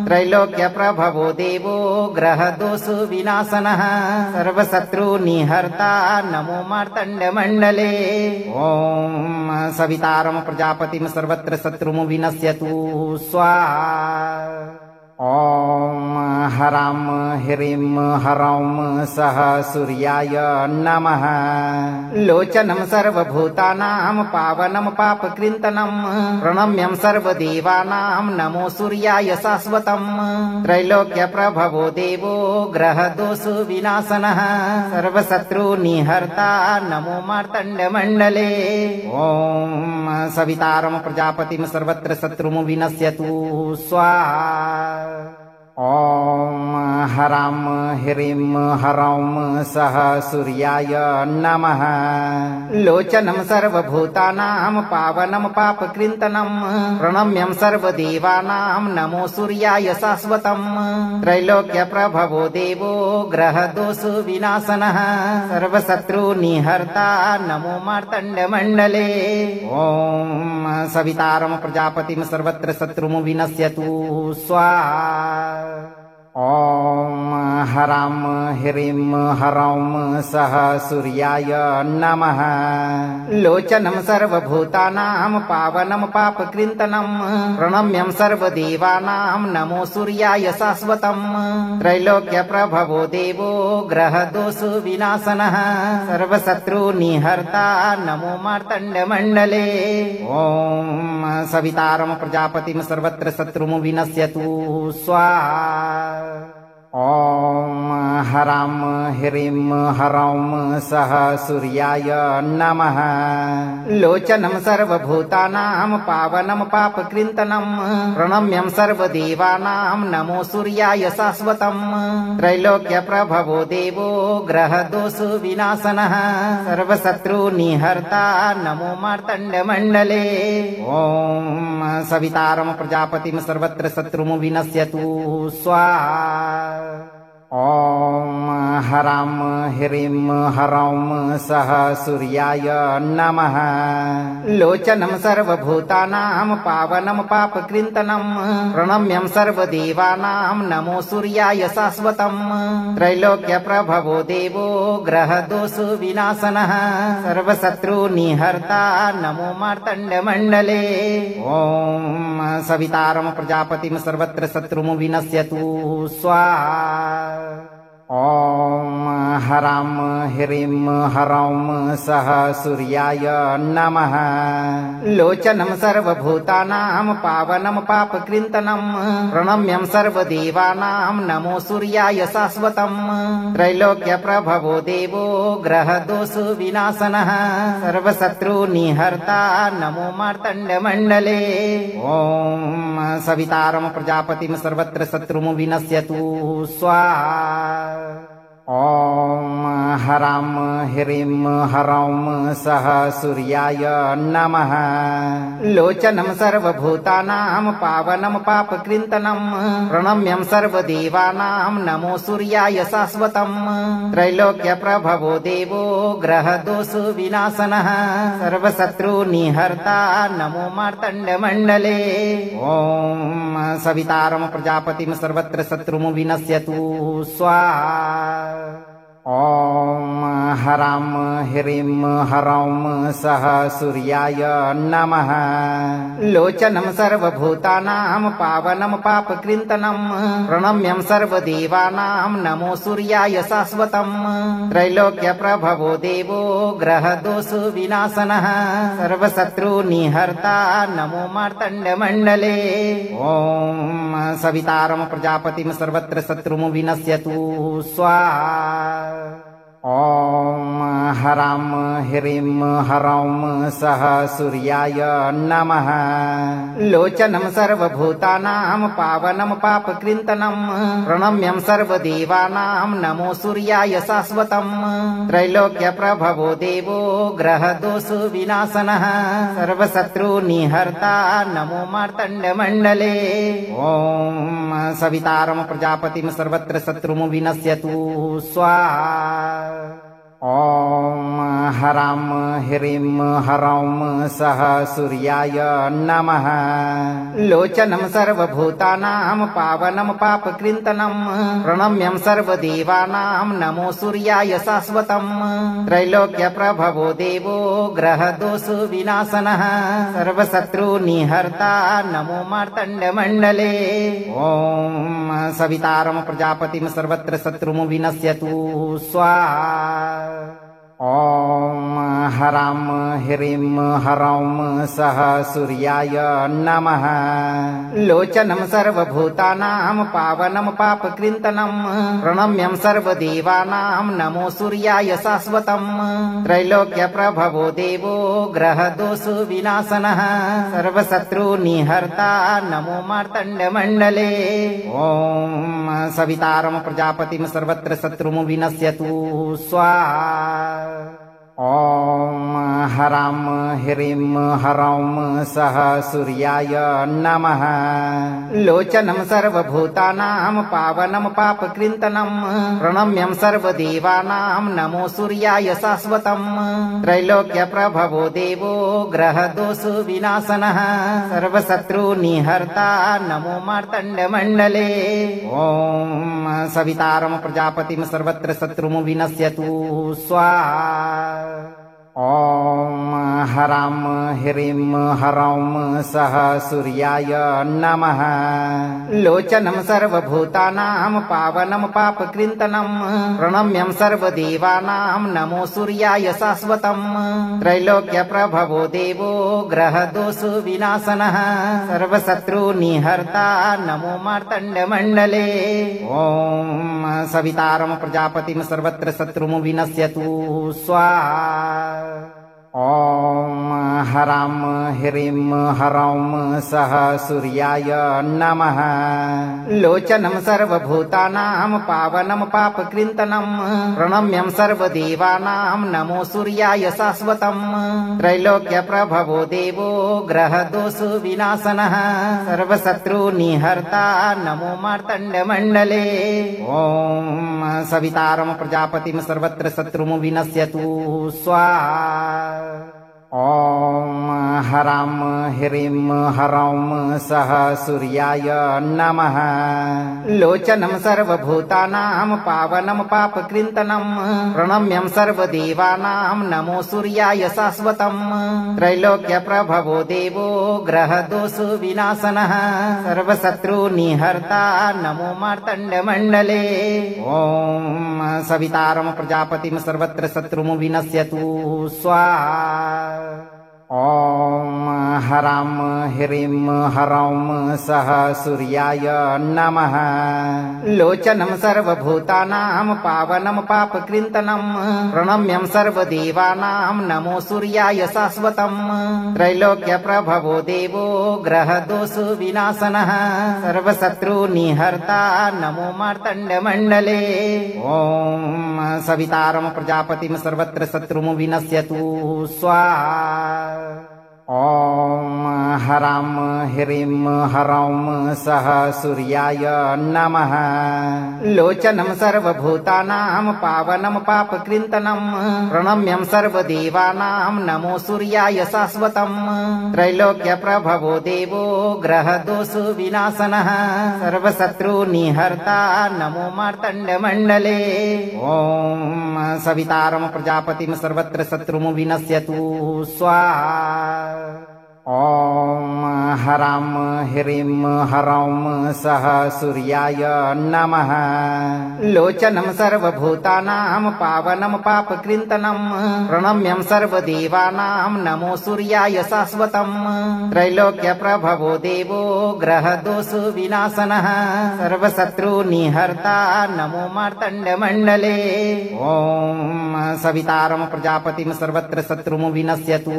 त्रैलोक्यप्रभवो देवो ग्रहदोषो विनाशनः सर्वशत्रुनिहर्ता नमो मार्तण्डमण्डले ॐ सवितारं प्रजापतिं सर्वत्र शत्रुं विनश्यतु स्वाहा ॐ हरां ह्रीं हरौं सः सूर्याय नमः लोचनं सर्वभूतानां पावनं पापकृन्तनं प्रणम्यं सर्वदेवानां नमो सूर्याय शाश्वतम् त्रैलोक्यप्रभवो देवो ग्रहदोषो विनाशनः सर्वशत्रुनिहर्ता नमो मार्तण्डमण्डले ॐ सवितारं प्रजापतिं सर्वत्र शत्रुं विनश्यतु स्वाहा ॐ हरां ह्रीं हरौं सः सूर्याय नमः लोचनं सर्वभूतानां पावनं पापकृन्तनं प्रणम्यं सर्वदेवानां नमो सूर्याय शाश्वतम् त्रैलोक्यप्रभवो देवो ग्रहदोषो विनाशनः सर्वशत्रुनिहर्ता नमो मार्तण्डमण्डले ॐ सवितारं प्रजापतिं सर्वत्र शत्रुं विनश्यतु स्वाहा ॐ हरां ह्रीं हरौं सः सूर्याय नमः लोचनं सर्वभूतानां पावनं पापकृन्तनं प्रणम्यं सर्वदेवानां नमो सूर्याय शाश्वतम् त्रैलोक्यप्रभवो देवो ग्रहदोषो विनाशनः सर्वशत्रुनिहर्ता नमो मार्तण्डमण्डले ॐ सवितारं प्रजापतिं सर्वत्र शत्रुं विनश्यतु स्वाहा ॐ हरां ह्रीं ह्रौं सः सूर्याय नमः लोचनं सर्वभूतानां पावनं पापकृन्तनं प्रणम्यं सर्वदेवानां नमो सूर्याय शाश्वतम् त्रैलोक्यप्रभवो देवो ग्रहदोषो विनाशनः सर्वशत्रुनिहर्ता नमो मार्तण्डमण्डले ॐ सवितारं प्रजापतिं सर्वत्र शत्रुं विनश्यतु स्वाहा ॐ ह्रां ह्रीं ह्रौं सः सूर्याय नमः लोचनं सर्वभूतानां पावनं पापकृन्तनं प्रणम्यं सर्वदेवानां नमो सूर्याय शाश्वतम् त्रैलोक्यप्रभवो देवो ग्रहदोषो विनाशनः सर्वशत्रुनिहर्ता नमो मार्तण्डमण्डले ॐ सवितारं प्रजापतिं सर्वत्र शत्रुं विनश्यतु स्वाहा ॐ ह्रां ह्रीं ह्रौं सः सूर्याय नमः लोचनं सर्वभूतानां पावनं पापकृन्तनं प्रणम्यं सर्वदेवानां नमो सूर्याय शाश्वतम् त्रैलोक्यप्रभवो देवो ग्रहदोषो विनाशनः सर्वशत्रुनिहर्ता नमो मार्तण्डमण्डले ॐ सवितारं प्रजापतिं सर्वत्र शत्रुं विनश्यतु स्वाहा ॐ ह्रां ह्रीं ह्रौं सः सूर्याय नमः लोचनं सर्वभूतानां पावनं पापकृन्तनं प्रणम्यं सर्वदेवानां नमो सूर्याय शाश्वतम् त्रैलोक्यप्रभवो देवो ग्रहदोषो विनाशनः सर्वशत्रुनिहर्ता नमो मार्तण्डमण्डले ॐ सवितारं प्रजापतिं सर्वत्र शत्रुं विनश्यतु स्वाहा ॐ ह्रां ह्रीं ह्रौं सः सूर्याय नमः लोचनं सर्वभूतानां पावनं पापकृन्तनं प्रणम्यं सर्वदेवानां नमो सूर्याय शाश्वतम् त्रैलोक्यप्रभवो देवो ग्रहदोषो विनाशनः सर्वशत्रुनिहर्ता नमो मार्तण्डमण्डले ॐ सवितारं प्रजापतिं सर्वत्र शत्रुं विनश्यतु स्वाहा ॐ ह्रां ह्रीं ह्रौं सः सूर्याय नमः लोचनं सर्वभूतानां पावनं पापकृन्तनं प्रणम्यं सर्वदेवानां नमो सूर्याय शाश्वतम् त्रैलोक्यप्रभवो देवो ग्रहदोषो विनाशनः सर्वशत्रुनिहर्ता नमो मार्तण्डमण्डले ॐ सवितारं प्रजापतिं सर्वत्र शत्रुं विनश्यतु स्वाहा ॐ ह्रां ह्रीं ह्रौं सः सूर्याय नमः लोचनं सर्वभूतानां पावनं पापकृन्तनं प्रणम्यं सर्वदेवानां नमो सूर्याय शाश्वतम् त्रैलोक्यप्रभवो देवो ग्रहदोषो विनाशनः सर्वशत्रुनिहर्ता नमो मार्तण्डमण्डले ॐ सवितारं प्रजापतिं सर्वत्र शत्रुं विनश्यतु स्वाहा ॐ ह्रां ह्रीं ह्रौं सः सूर्याय नमः लोचनं सर्वभूतानां पावनं पापकृन्तनं प्रणम्यं सर्वदेवानां नमो सूर्याय शाश्वतम् त्रैलोक्यप्रभवो देवो ग्रहदोषो विनाशनः सर्वशत्रुनिहर्ता नमो मार्तण्डमण्डले ॐ सवितारं प्रजापतिं सर्वत्र शत्रुं विनश्यतु स्वाहा ॐ ह्रां ह्रीं ह्रौं सः सूर्याय नमः लोचनं सर्वभूतानां पावनं पापकृन्तनं प्रणम्यं सर्वदेवानां नमो सूर्याय शाश्वतम् त्रैलोक्यप्रभवो देवो ग्रहदोषो विनाशनः सर्वशत्रुनिहर्ता नमो मार्तण्डमण्डले ॐ सवितारं प्रजापतिं सर्वत्र शत्रुं विनश्यतु स्वाहा ॐ हरां ह्रीं हरौं सः सूर्याय नमः लोचनं सर्वभूतानां पावनं पापकृन्तनं प्रणम्यं सर्वदेवानां नमो सूर्याय शाश्वतम् त्रैलोक्यप्रभवो देवो ग्रहदोषो विनाशनः सर्वशत्रुनिहर्ता नमो मार्तण्डमण्डले ॐ सवितारं प्रजापतिं सर्वत्र शत्रुं विनश्यतु स्वाहा ॐ हरां ह्रीं हरौं सः सूर्याय नमः लोचनं सर्वभूतानां पावनं पापकृन्तनं प्रणम्यं सर्वदेवानां नमो सूर्याय शाश्वतम् त्रैलोक्यप्रभवो देवो ग्रहदोषो विनाशनः सर्वशत्रुनिहर्ता नमो मार्तण्डमण्डले ॐ सवितारं प्रजापतिं सर्वत्र शत्रुं विनश्यतु स्वाहा ॐ हरां ह्रीं हरौं सः सूर्याय नमः लोचनं सर्वभूतानां पावनं पापकृन्तनं प्रणम्यं सर्वदेवानां नमो सूर्याय शाश्वतम् त्रैलोक्यप्रभवो देवो ग्रहदोषो विनाशनः सर्वशत्रुनिहर्ता नमो मार्तण्डमण्डले ॐ सवितारं प्रजापतिं सर्वत्र शत्रुं विनश्यतु स्वाहा ॐ हरां ह्रीं हरौं सः सूर्याय नमः लोचनं सर्वभूतानां पावनं पापकृन्तनं प्रणम्यं सर्वदेवानां नमो सूर्याय शाश्वतम् त्रैलोक्यप्रभवो देवो ग्रहदोषो विनाशनः सर्वशत्रुनिहर्ता नमो मार्तण्डमण्डले ॐ सवितारं प्रजापतिं सर्वत्र शत्रुं विनश्यतु स्वाहा ॐ हरां ह्रीं हरौं सः सूर्याय नमः लोचनं सर्वभूतानां पावनं पापकृन्तनं प्रणम्यं सर्वदेवानां नमो सूर्याय शाश्वतम् त्रैलोक्यप्रभवो देवो ग्रहदोषो विनाशनः सर्वशत्रुनिहर्ता नमो मार्तण्डमण्डले ॐ सवितारं प्रजापतिं सर्वत्र शत्रुं विनश्यतु स्वाहा ॐ हरां ह्रीं हरौं सः सूर्याय नमः लोचनं सर्वभूतानां पावनं पापकृन्तनं प्रणम्यं सर्वदेवानां नमो सूर्याय शाश्वतम् त्रैलोक्यप्रभवो देवो ग्रहदोषो विनाशनः सर्वशत्रुनिहर्ता नमो मार्तण्डमण्डले ॐ सवितारं प्रजापतिं सर्वत्र शत्रुं विनश्यतु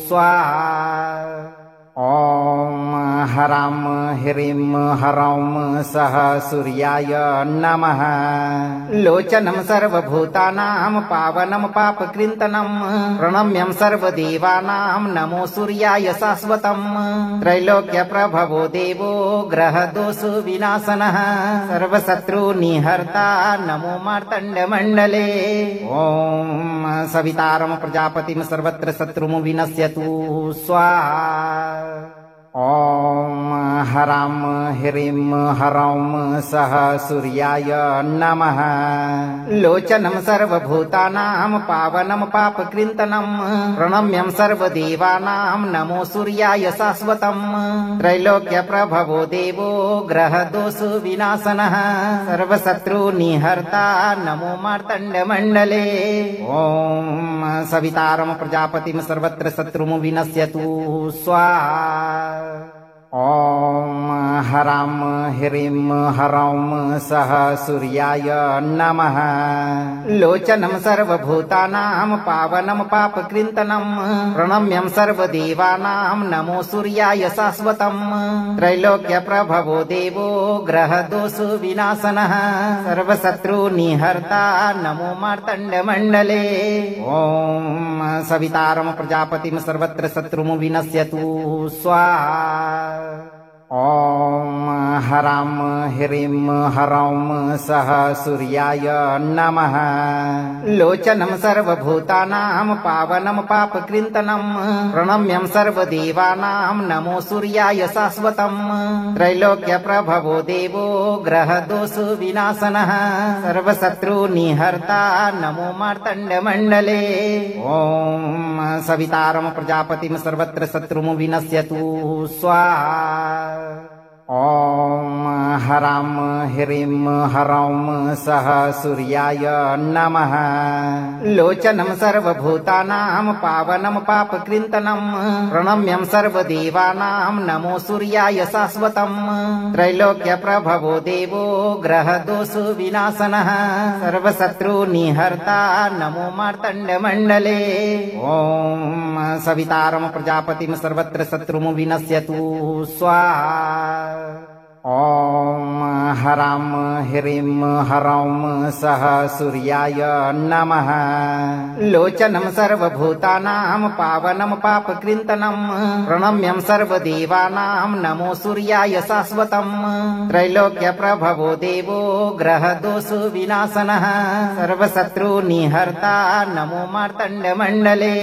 स्वाहा ॐ हरां ह्रीं हरौं सः सूर्याय नमः लोचनं सर्वभूतानां पावनं पापकृन्तनं प्रणम्यं सर्वदेवानां नमो सूर्याय शाश्वतम् त्रैलोक्यप्रभवो देवो ग्रहदोषो विनाशनः सर्वशत्रुनिहर्ता नमो मार्तण्डमण्डले ॐ सवितारं प्रजापतिं सर्वत्र शत्रुं विनश्यतु स्वाहा ॐ हरां ह्रीं हरौं सः सूर्याय नमः लोचनं सर्वभूतानां पावनं पापकृन्तनं प्रणम्यं सर्वदेवानां नमो सूर्याय शाश्वतम् त्रैलोक्यप्रभवो देवो ग्रहदोषो विनाशनः सर्वशत्रुनिहर्ता नमो मार्तण्डमण्डले ॐ सवितारं प्रजापतिं सर्वत्र शत्रुं विनश्यतु स्वाहा ॐ हरां ह्रीं हरौं सः सूर्याय नमः लोचनं सर्वभूतानां पावनं पापकृन्तनं प्रणम्यं सर्वदेवानां नमो सूर्याय शाश्वतम् त्रैलोक्यप्रभवो देवो ग्रहदोषो विनाशनः सर्वशत्रुनिहर्ता नमो मार्तण्डमण्डले ॐ सवितारं प्रजापतिं सर्वत्र शत्रुं विनश्यतु स्वाहा ॐ हरां ह्रीं ह्रौं सः सूर्याय नमः। लोचनं सर्वभूतानां पावनं पापकृन्तनं प्रणम्यं सर्वदेवानां नमो सूर्याय शाश्वतम्। त्रैलोक्यप्रभवो देवो ग्रहदोषविनाशनः सर्वशत्रुनिहर्ता नमो मार्तण्डमण्डले। ॐ सवितारं प्रजापतिं सर्वत्र शत्रुं विनश्यतु स्वाहा। ॐ हरां ह्रीं ह्रौं सः सूर्याय नमः। लोचनं सर्वभूतानां पावनं पापकृन्तनं प्रणम्यं सर्वदेवानां नमो सूर्याय शाश्वतम्। त्रैलोक्यप्रभवो देवो ग्रहदोषविनाशनः सर्वशत्रुनिहर्ता नमो मार्तण्डमण्डले। ॐ सवितारं प्रजापतिं सर्वत्र शत्रुं विनश्यतु स्वाहा। ॐ हरां ह्रीं ह्रौं सः सूर्याय नमः। लोचनं सर्वभूतानां पावनं पापकृन्तनं प्रणम्यं सर्वदेवानां नमो सूर्याय शाश्वतम्। त्रैलोक्यप्रभवो देवो ग्रहदोषविनाशनः सर्वशत्रुनिहर्ता नमो मार्तण्डमण्डले।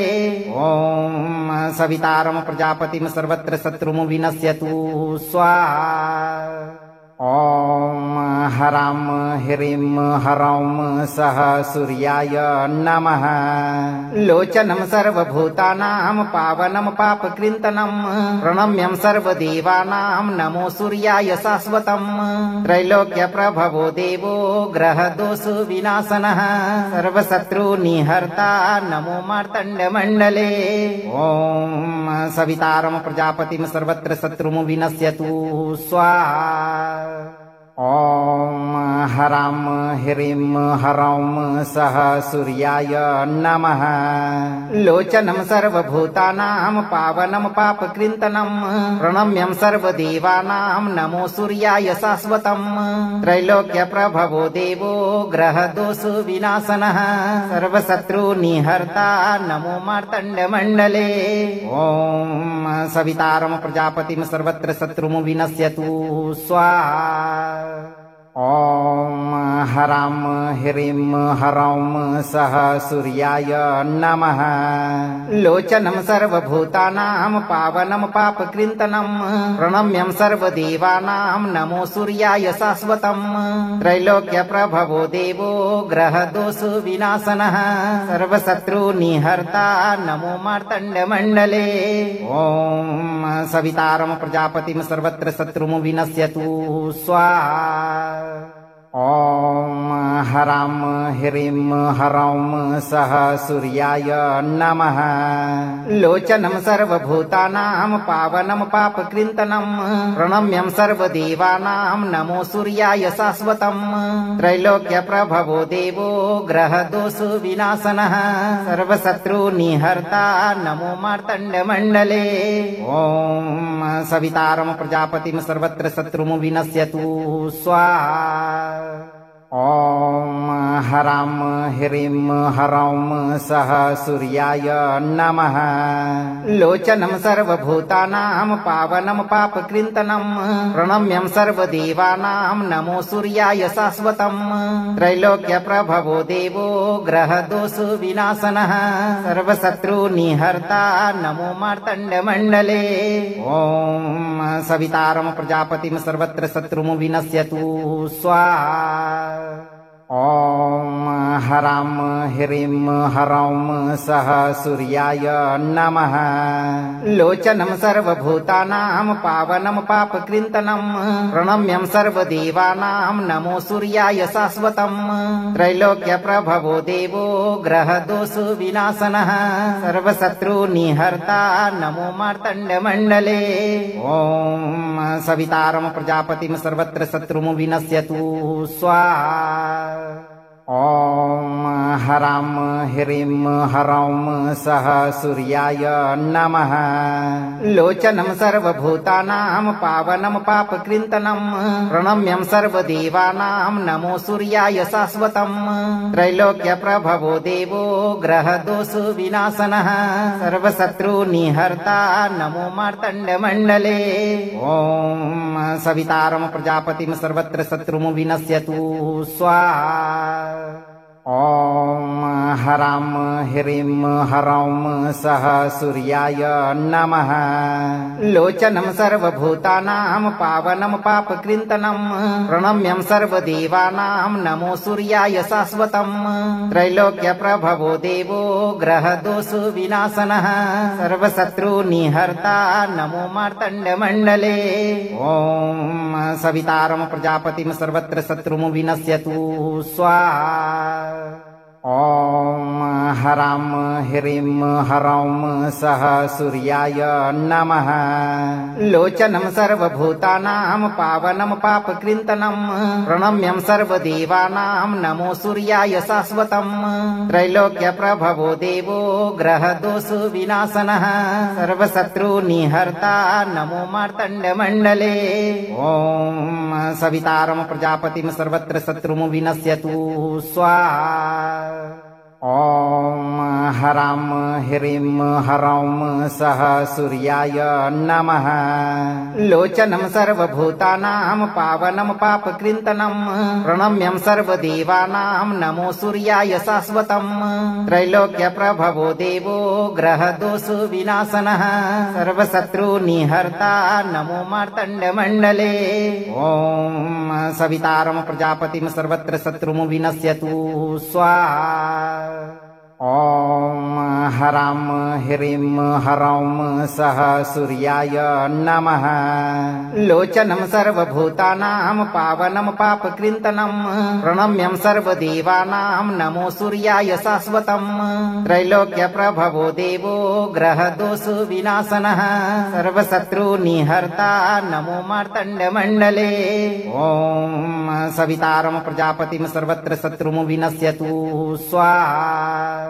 ॐ सवितारं प्रजापतिं सर्वत्र शत्रुं विनश्यतु स्वाहा। ॐ हरां ह्रीं ह्रौं सः सूर्याय नमः। लोचनं सर्वभूतानां पावनं पापकृन्तनं प्रणम्यं सर्वदेवानां नमो सूर्याय शाश्वतम्। त्रैलोक्यप्रभवो देवो ग्रहदोषविनाशनः सर्वशत्रुनिहर्ता नमो मार्तण्डमण्डले। ॐ सवितारं प्रजापतिं सर्वत्र शत्रुं विनश्यतु स्वाहा। ॐ हरां ह्रीं ह्रौं सः सूर्याय नमः। लोचनं सर्वभूतानां पावनं पापकृन्तनं प्रणम्यं सर्वदेवानां नमो सूर्याय शाश्वतम्। त्रैलोक्यप्रभवो देवो ग्रहदोषविनाशनः सर्वशत्रुनिहर्ता नमो मार्तण्डमण्डले। ॐ सवितारं प्रजापतिं सर्वत्र शत्रुं विनश्यतु स्वाहा। ॐ हरां ह्रीं ह्रौं सः सूर्याय नमः। लोचनं सर्वभूतानां पावनं पापकृन्तनं प्रणम्यं सर्वदेवानां नमो सूर्याय शाश्वतम्। त्रैलोक्यप्रभवो देवो ग्रहदोषविनाशनः सर्वशत्रुनिहर्ता नमो मार्तण्डमण्डले। ॐ सवितारं प्रजापतिं सर्वत्र शत्रुं विनश्यतु स्वाहा। ॐ हरां ह्रीं ह्रौं सः सूर्याय नमः। लोचनं सर्वभूतानां पावनं पापकृन्तनं प्रणम्यं सर्वदेवानां नमो सूर्याय शाश्वतम्। त्रैलोक्यप्रभवो देवो ग्रहदोषविनाशनः सर्वशत्रुनिहर्ता नमो मार्तण्डमण्डले। ॐ सवितारं प्रजापतिं सर्वत्र शत्रुं विनश्यतु स्वाहा। ॐ हरां ह्रीं ह्रौं सः सूर्याय नमः। लोचनं सर्वभूतानां पावनं पापकृन्तनं प्रणम्यं सर्वदेवानां नमो सूर्याय शाश्वतम्। त्रैलोक्यप्रभवो देवो ग्रहदोषविनाशनः सर्वशत्रुनिहर्ता नमो मार्तण्डमण्डले। ॐ सवितारं प्रजापतिं सर्वत्र शत्रुं विनश्यतु स्वाहा। ॐ हरां ह्रीं ह्रौं सः सूर्याय नमः। लोचनं सर्वभूतानां पावनं पापकृन्तनं प्रणम्यं सर्वदेवानां नमो सूर्याय शाश्वतम्। त्रैलोक्यप्रभवो देवो ग्रहदोषविनाशनः सर्वशत्रुनिहर्ता नमो मार्तण्डमण्डले। ॐ सवितारं प्रजापतिं सर्वत्र शत्रुं विनश्यतु स्वाहा। ॐ हरां ह्रीं ह्रौं सः सूर्याय नमः लोचनं सर्वभूतानां पावनं पापकृन्तनं प्रणम्यं सर्वदेवानां नमो सूर्याय शाश्वतम् त्रैलोक्यप्रभवो देवो ग्रहदोष विनाशनः सर्वशत्रुनिहर्ता नमो मार्तण्डमण्डले ॐ सवितारं प्रजापतिं सर्वत्र शत्रुं विनश्यतु स्वाहा ॐ ह्रां ह्रीं ह्रौं सः सूर्याय नमः लोचनं सर्वभूतानां पावनं पापकृन्तनं प्रणम्यं सर्वदेवानां नमो सूर्याय शाश्वतम् त्रैलोक्यप्रभवो देवो ग्रहदोष विनाशनः सर्वशत्रुनिहर्ता नमो मार्तण्डमण्डले ॐ सवितारं प्रजापतिं सर्वत्र शत्रुं विनश्यतु स्वाहा ॐ ह्रां ह्रीं ह्रौं सः सूर्याय नमः लोचनं सर्वभूतानां पावनं पापकृन्तनं प्रणम्यं सर्वदेवानां नमो सूर्याय शाश्वतम् त्रैलोक्यप्रभवो देवो ग्रहदोष विनाशनः सर्वशत्रुनिहर्ता नमो मार्तण्डमण्डले ॐ सवितारं प्रजापतिं सर्वत्र शत्रुं विनश्यतु स्वाहा ॐ ह्रां ह्रीं ह्रौं सः सूर्याय नमः लोचनं सर्वभूतानां पावनं पापकृन्तनं प्रणम्यं सर्वदेवानां नमो सूर्याय शाश्वतम् त्रैलोक्यप्रभवो देवो ग्रहदोष विनाशनः सर्वशत्रुनिहर्ता नमो मार्तण्डमण्डले ॐ सवितारं प्रजापतिं सर्वत्र शत्रुं विनश्यतु स्वाहा ॐ ह्रां ह्रीं ह्रौं सः सूर्याय नमः लोचनं सर्वभूतानां पावनं पापकृन्तनं प्रणम्यं सर्वदेवानां नमो सूर्याय शाश्वतम् त्रैलोक्यप्रभवो देवो ग्रहदोष विनाशनः सर्वशत्रुनिहर्ता नमो मार्तण्डमण्डले ॐ सवितारं प्रजापतिं सर्वत्र शत्रुं विनश्यतु स्वाहा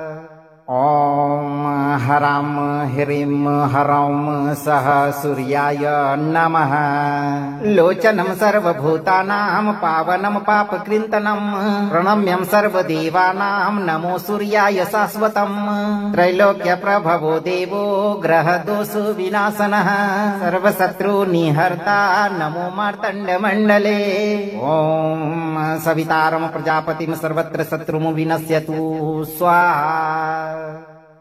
ॐ ह्रां ह्रीं ह्रौं सः सूर्याय नमः लोचनं सर्वभूतानां पावनं पापकृन्तनं प्रणम्यं सर्वदेवानां नमो सूर्याय शाश्वतम् त्रैलोक्यप्रभवो देवो ग्रहदोष विनाशनः सर्वशत्रुनिहर्ता नमो मार्तण्डमण्डले ॐ सवितारं प्रजापतिं सर्वत्र शत्रुं विनश्यतु स्वाहा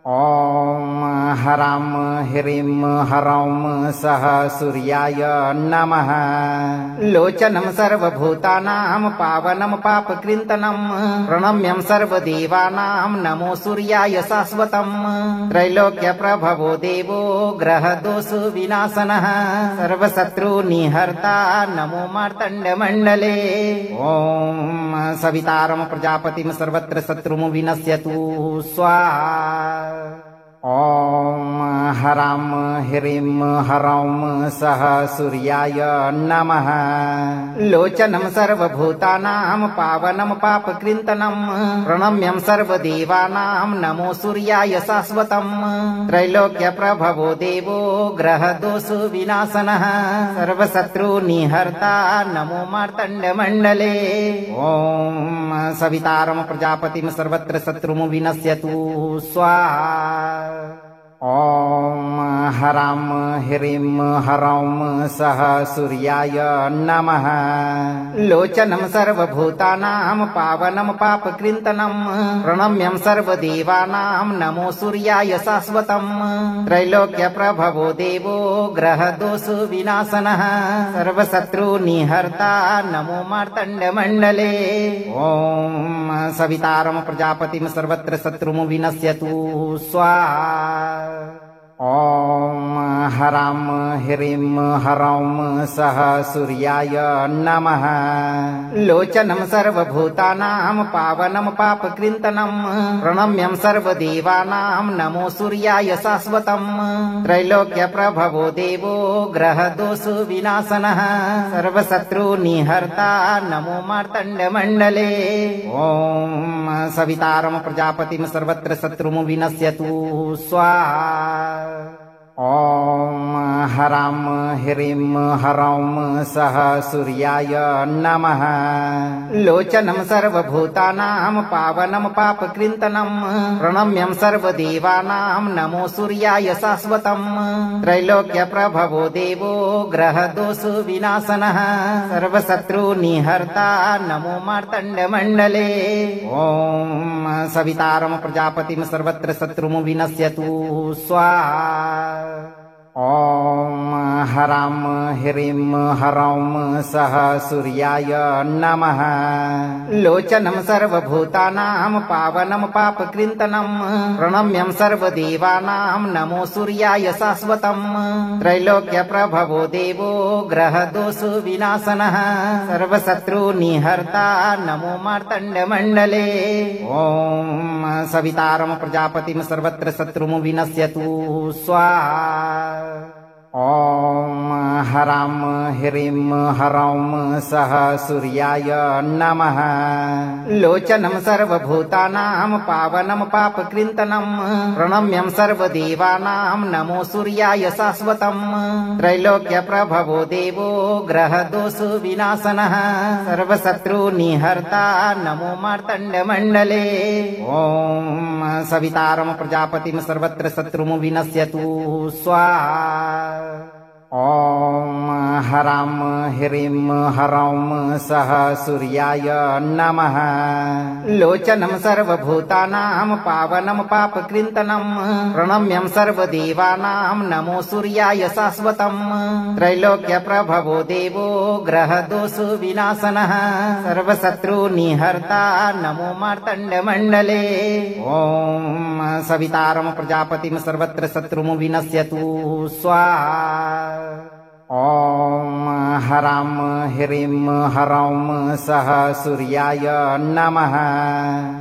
ॐ ह्रां ह्रीं ह्रौं सः सूर्याय नमः लोचनं सर्वभूतानां पावनं पापकृन्तनं प्रणम्यं सर्वदेवानां नमो सूर्याय शाश्वतम् त्रैलोक्यप्रभवो देवो ग्रहदोष विनाशनः सर्वशत्रुनिहर्ता नमो मार्तण्डमण्डले ॐ सवितारं प्रजापतिं सर्वत्र शत्रुं विनश्यतु स्वाहा ॐ ह्रां ह्रीं ह्रौं सः सूर्याय नमः लोचनं सर्वभूतानां पावनं पापकृन्तनं प्रणम्यं सर्वदेवानां नमो सूर्याय शाश्वतम् त्रैलोक्यप्रभवो देवो ग्रहदोष विनाशनः सर्वशत्रुनिहर्ता नमो मार्तण्डमण्डले ॐ सवितारं प्रजापतिं सर्वत्र शत्रुं विनश्यतु स्वाहा ॐ ह्रां ह्रीं ह्रौं सः सूर्याय नमः लोचनं सर्वभूतानां पावनं पापकृन्तनं प्रणम्यं सर्वदेवानां नमो सूर्याय शाश्वतम् त्रैलोक्यप्रभवो देवो ग्रहदोष विनाशनः सर्वशत्रुनिहर्ता नमो मार्तण्डमण्डले ॐ सवितारं प्रजापतिं सर्वत्र शत्रुं विनश्यतु स्वाहा ॐ ह्रां ह्रीं ह्रौं सः सूर्याय नमः लोचनं सर्वभूतानां पावनं पापकृन्तनं प्रणम्यं सर्वदेवानां नमो सूर्याय शाश्वतम् त्रैलोक्यप्रभवो देवो ग्रहदोष विनाशनः सर्वशत्रुनिहर्ता नमो मार्तण्डमण्डले ॐ सवितारं प्रजापतिं सर्वत्र शत्रुमुविनश्यतु स्वाहा। ॐ हरां ह्रीं हरौं सः सूर्याय नमः। लोचनं सर्वभूतानां पावनं पापकृन्तनं प्रणम्यं सर्वदेवानां नमो सूर्याय शाश्वतम्। त्रैलोक्यप्रभवो देवो ग्रहदोषविनाशनः सर्वशत्रुनिहर्ता नमो मार्तण्डमण्डले। ॐ सवितारं प्रजापतिं सर्वत्र शत्रुमुविनश्यतु स्वाहा। ॐ हरां ह्रीं हरौं सः सूर्याय नमः। लोचनं सर्वभूतानां पावनं पापकृन्तनं प्रणम्यं सर्वदेवानां नमो सूर्याय शाश्वतम्। त्रैलोक्यप्रभवो देवो ग्रहदोषविनाशनः सर्वशत्रुनिहर्ता नमो मार्तण्डमण्डले। ॐ सवितारं प्रजापतिं सर्वत्र शत्रुमुविनश्यतु स्वाहा। ॐ हरां ह्रीं हरौं सः सूर्याय नमः। लोचनं सर्वभूतानां पावनं पापकृन्तनं प्रणम्यं सर्वदेवानां नमो सूर्याय शाश्वतम्। त्रैलोक्यप्रभवो देवो ग्रहदोषविनाशनः सर्वशत्रुनिहर्ता नमो मार्तण्डमण्डले। ॐ सवितारं प्रजापतिं सर्वत्र शत्रुमुविनश्यतु स्वाहा। ॐ हरां ह्रीं हरौं सः सूर्याय नमः। लोचनं सर्वभूतानां पावनं पापकृन्तनं प्रणम्यं सर्वदेवानां नमो सूर्याय शाश्वतम्। त्रैलोक्यप्रभवो देवो ग्रहदोषविनाशनः सर्वशत्रुनिहर्ता नमो मार्तण्डमण्डले। ॐ सवितारं प्रजापतिं सर्वत्र शत्रुमुविनश्यतु स्वाहा। ॐ हरां ह्रीं हरौं सः सूर्याय नमः।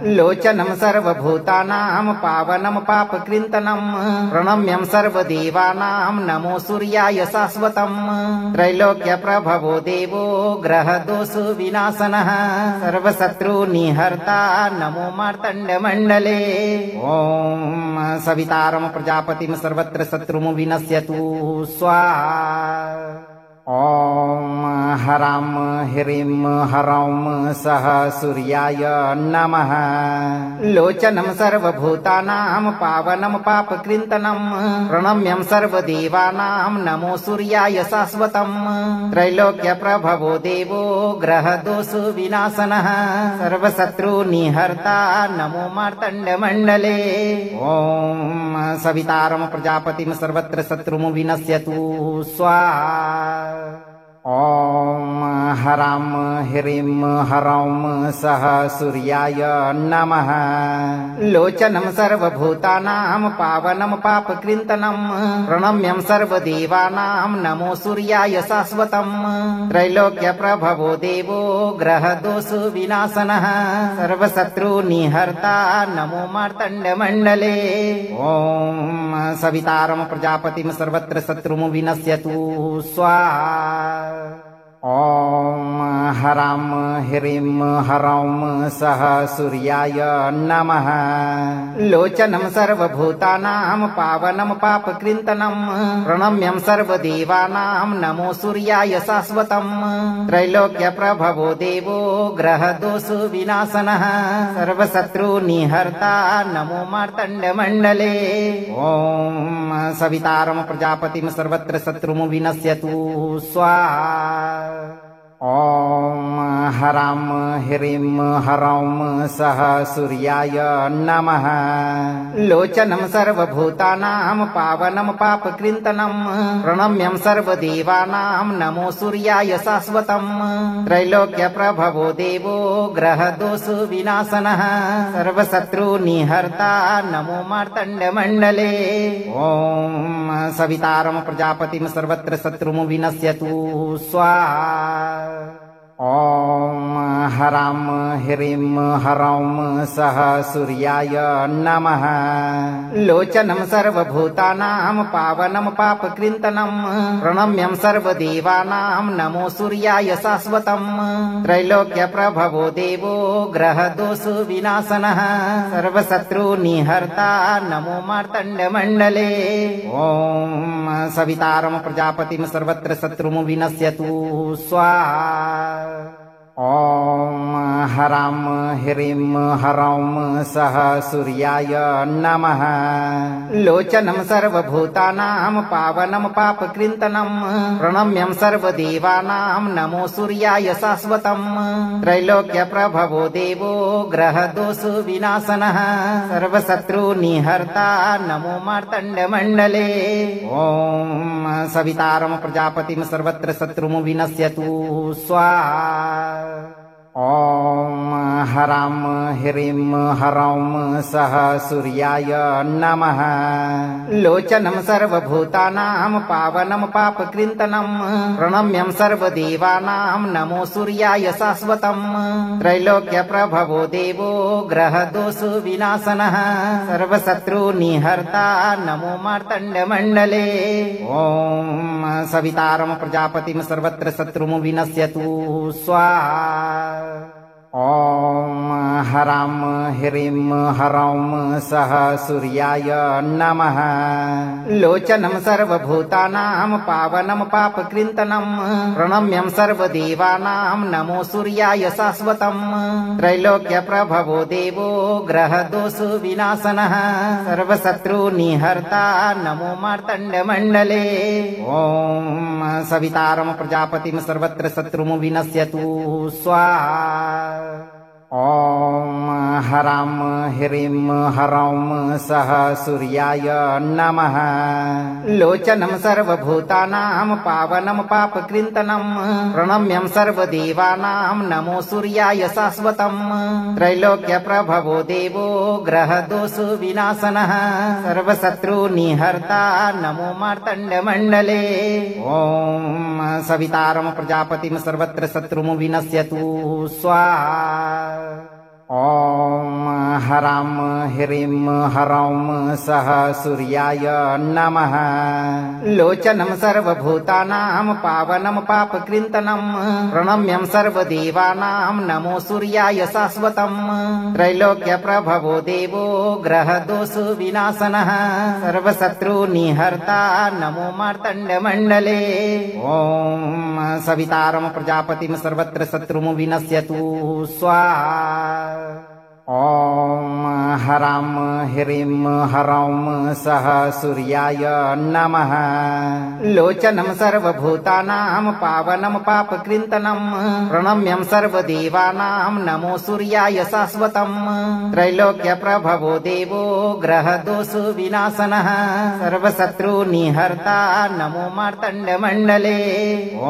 लोचनं सर्वभूतानां पावनं पापकृन्तनं प्रणम्यं सर्वदेवानां नमो सूर्याय शाश्वतम्। त्रैलोक्यप्रभवो देवो ग्रहदोषविनाशनः सर्वशत्रुनिहर्ता नमो मार्तण्डमण्डले। ॐ सवितारं प्रजापतिं सर्वत्र शत्रुमुविनश्यतु स्वाहा। ॐ हरां ह्रीं हरौं सः सूर्याय नमः। लोचनं सर्वभूतानां पावनं पापकृन्तनं प्रणम्यं सर्वदेवानां नमो सूर्याय शाश्वतम्। त्रैलोक्यप्रभवो देवो ग्रहदोषविनाशनः सर्वशत्रुनिहर्ता नमो मार्तण्डमण्डले। ॐ सवितारं प्रजापतिं सर्वत्र शत्रुमुविनश्यतु स्वाहा। ॐ हरां ह्रीं हरौं सः सूर्याय नमः। लोचनं सर्वभूतानां पावनं पापकृन्तनं प्रणम्यं सर्वदेवानां नमो सूर्याय शाश्वतम्। त्रैलोक्यप्रभवो देवो ग्रहदोषविनाशनः सर्वशत्रुनिहर्ता नमो मार्तण्डमण्डले। ॐ सवितारं प्रजापतिं सर्वत्र शत्रुमुविनश्यतु स्वाहा। ॐ हरां ह्रीं हरौं सः सूर्याय नमः। लोचनं सर्वभूतानां पावनं पापकृन्तनं प्रणम्यं सर्वदेवानां नमो सूर्याय शाश्वतम्। त्रैलोक्यप्रभवो देवो ग्रहदोषविनाशनः सर्वशत्रुनिहर्ता नमो मार्तण्डमण्डले। ॐ सवितारं प्रजापतिं सर्वत्र शत्रुमुविनश्यतु स्वाहा। ॐ हरां ह्रीं हरौं सः सूर्याय नमः। लोचनं सर्वभूतानां पावनं पापकृन्तनं प्रणम्यं सर्वदेवानां नमो सूर्याय शाश्वतम्। त्रैलोक्यप्रभवो देवो ग्रहदोषविनाशनः सर्वशत्रुनिहर्ता नमो मार्तण्डमण्डले। ॐ सवितारं प्रजापतिं सर्वत्र शत्रुमुविनश्यतु स्वाहा। ॐ हरां ह्रीं हरौं सः सूर्याय नमः लोचनं सर्वभूतानां पावनं पापकृन्तनं प्रणम्यं सर्वदेवानां नमो सूर्याय शाश्वतम् त्रैलोक्यप्रभवो देवो ग्रहदोषो विनाशनः सर्वशत्रुनिहर्ता नमो मार्तण्डमण्डले ॐ सवितारं प्रजापतिं सर्वत्र शत्रुं विनश्यतु स्वाहा ॐ हरां ह्रीं हरौं सः सूर्याय नमः लोचनं सर्वभूतानां पावनं पापकृन्तनं प्रणम्यं सर्वदेवानां नमो सूर्याय शाश्वतम् त्रैलोक्यप्रभवो देवो ग्रहदोषो विनाशनः सर्वशत्रुनिहर्ता नमो मार्तण्डमण्डले ॐ सवितारं प्रजापतिं सर्वत्र शत्रुं विनश्यतु स्वाहा ॐ हरां ह्रीं हरौं सः सूर्याय नमः लोचनं सर्वभूतानां पावनं पापकृन्तनं प्रणम्यं सर्वदेवानां नमो सूर्याय शाश्वतम् त्रैलोक्यप्रभवो देवो ग्रहदोषो विनाशनः सर्वशत्रुनिहर्ता नमो मार्तण्डमण्डले ॐ सवितारं प्रजापतिं सर्वत्र शत्रुं विनश्यतु स्वाहा ॐ हरां ह्रीं हरौं सः सूर्याय नमः लोचनं सर्वभूतानां पावनं पापकृन्तनं प्रणम्यं सर्वदेवानां नमो सूर्याय शाश्वतम् त्रैलोक्यप्रभवो देवो ग्रहदोषो विनाशनः सर्वशत्रुनिहर्ता नमो मार्तण्डमण्डले ॐ सवितारं प्रजापतिं सर्वत्र शत्रुं विनश्यतु स्वाहा ॐ हरां ह्रीं हरौं सः सूर्याय नमः लोचनं सर्वभूतानां पावनं पापकृन्तनं प्रणम्यं सर्वदेवानां नमो सूर्याय शाश्वतम् त्रैलोक्यप्रभवो देवो ग्रहदोषो विनाशनः सर्वशत्रुनिहर्ता नमो मार्तण्डमण्डले ॐ सवितारं प्रजापतिं सर्वत्र शत्रुं विनश्यतु स्वाहा ॐ हरां ह्रीं हरौं सः सूर्याय नमः लोचनं सर्वभूतानां पावनं पापकृन्तनं प्रणम्यं सर्वदेवानां नमो सूर्याय शाश्वतम् त्रैलोक्यप्रभवो देवो ग्रहदोषो विनाशनः सर्वशत्रुनिहर्ता नमो मार्तण्डमण्डले ॐ सवितारं प्रजापतिं सर्वत्र शत्रुं विनश्यतु स्वाहा ॐ हरां ह्रीं हरौं सः सूर्याय नमः लोचनं सर्वभूतानां पावनं पापकृन्तनं प्रणम्यं सर्वदेवानां नमो सूर्याय शाश्वतम् त्रैलोक्यप्रभवो देवो ग्रहदोषो विनाशनः सर्वशत्रुनिहर्ता नमो मार्तण्डमण्डले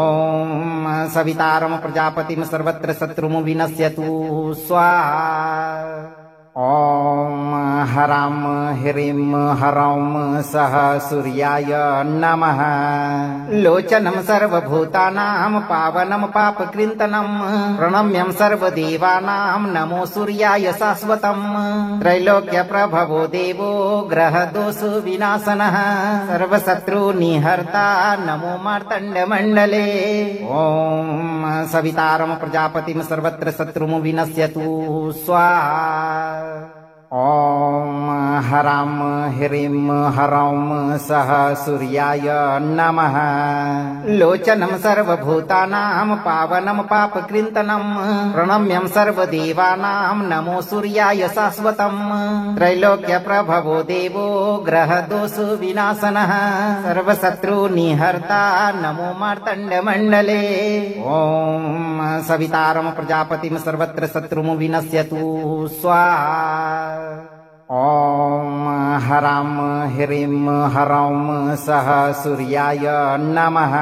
ॐ सवितारं प्रजापतिं सर्वत्र शत्रुं विनश्यतु स्वाहा ॐ हरां ह्रीं हरौं सः सूर्याय नमः लोचनं सर्वभूतानां पावनं पापकृन्तनं प्रणम्यं सर्वदेवानां नमो सूर्याय शाश्वतम् त्रैलोक्यप्रभवो देवो ग्रहदोषो विनाशनः सर्वशत्रुनिहर्ता नमो मार्तण्डमण्डले ॐ सवितारं प्रजापतिं सर्वत्र शत्रुं विनश्यतु स्वाहा ॐ हरां ह्रीं हरौं सः सूर्याय नमः लोचनं सर्वभूतानां पावनं पापकृन्तनं प्रणम्यं सर्वदेवानां नमो सूर्याय शाश्वतम् त्रैलोक्यप्रभवो देवो ग्रहदोषो विनाशनः सर्वशत्रुनिहर्ता नमो मार्तण्डमण्डले ॐ सवितारं प्रजापतिं सर्वत्र शत्रुं विनश्यतु स्वाहा ॐ हराम ह्रीं हरौं सह सूर्याय नमः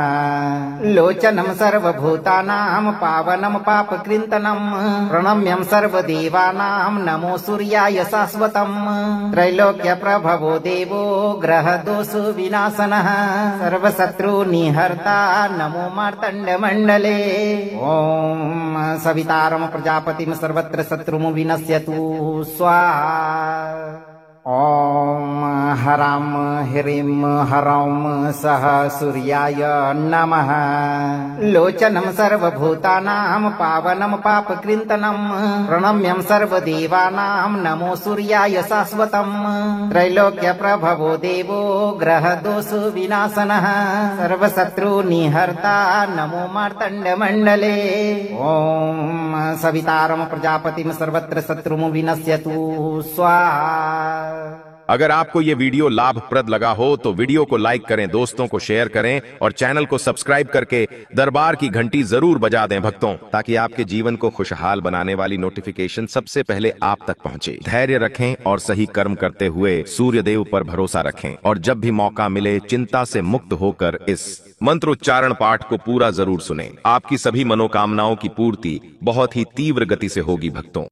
लोचनं सर्वभूतानां पावनं पापकृन्तनं प्रणम्यं सर्वदेवानां नमो सूर्याय शाश्वतम् त्रैलोक्यप्रभवो देवो ग्रहदोष विनाशनः सर्वशत्रुनिहर्ता नमो मार्तण्डमण्डले ॐ सवितारं प्रजापतिं सर्वत्र शत्रुं विनश्यतु स्वाहा ॐ हरां ह्रीं हरौं सह सूर्याय नमः लोचनं सर्वभूतानां पावनं पापकृन्तनं प्रणम्यं सर्वदेवानां नमो सूर्याय शाश्वतम् त्रैलोक्यप्रभवो देवो ग्रहदोष विनाशनः सर्वशत्रुनिहर्ता नमो मार्तण्डमण्डले ॐ सवितारं प्रजापतिं सर्वत्र शत्रुं विनश्यतु स्वाहा। अगर आपको ये वीडियो लाभप्रद लगा हो तो वीडियो को लाइक करें, दोस्तों को शेयर करें और चैनल को सब्सक्राइब करके दरबार की घंटी जरूर बजा दें भक्तों, ताकि आपके जीवन को खुशहाल बनाने वाली नोटिफिकेशन सबसे पहले आप तक पहुंचे। धैर्य रखें और सही कर्म करते हुए सूर्य देव पर भरोसा रखें और जब भी मौका मिले चिंता से मुक्त होकर इस मंत्रोच्चारण पाठ को पूरा जरूर सुनें। आपकी सभी मनोकामनाओं की पूर्ति बहुत ही तीव्र गति से होगी भक्तों।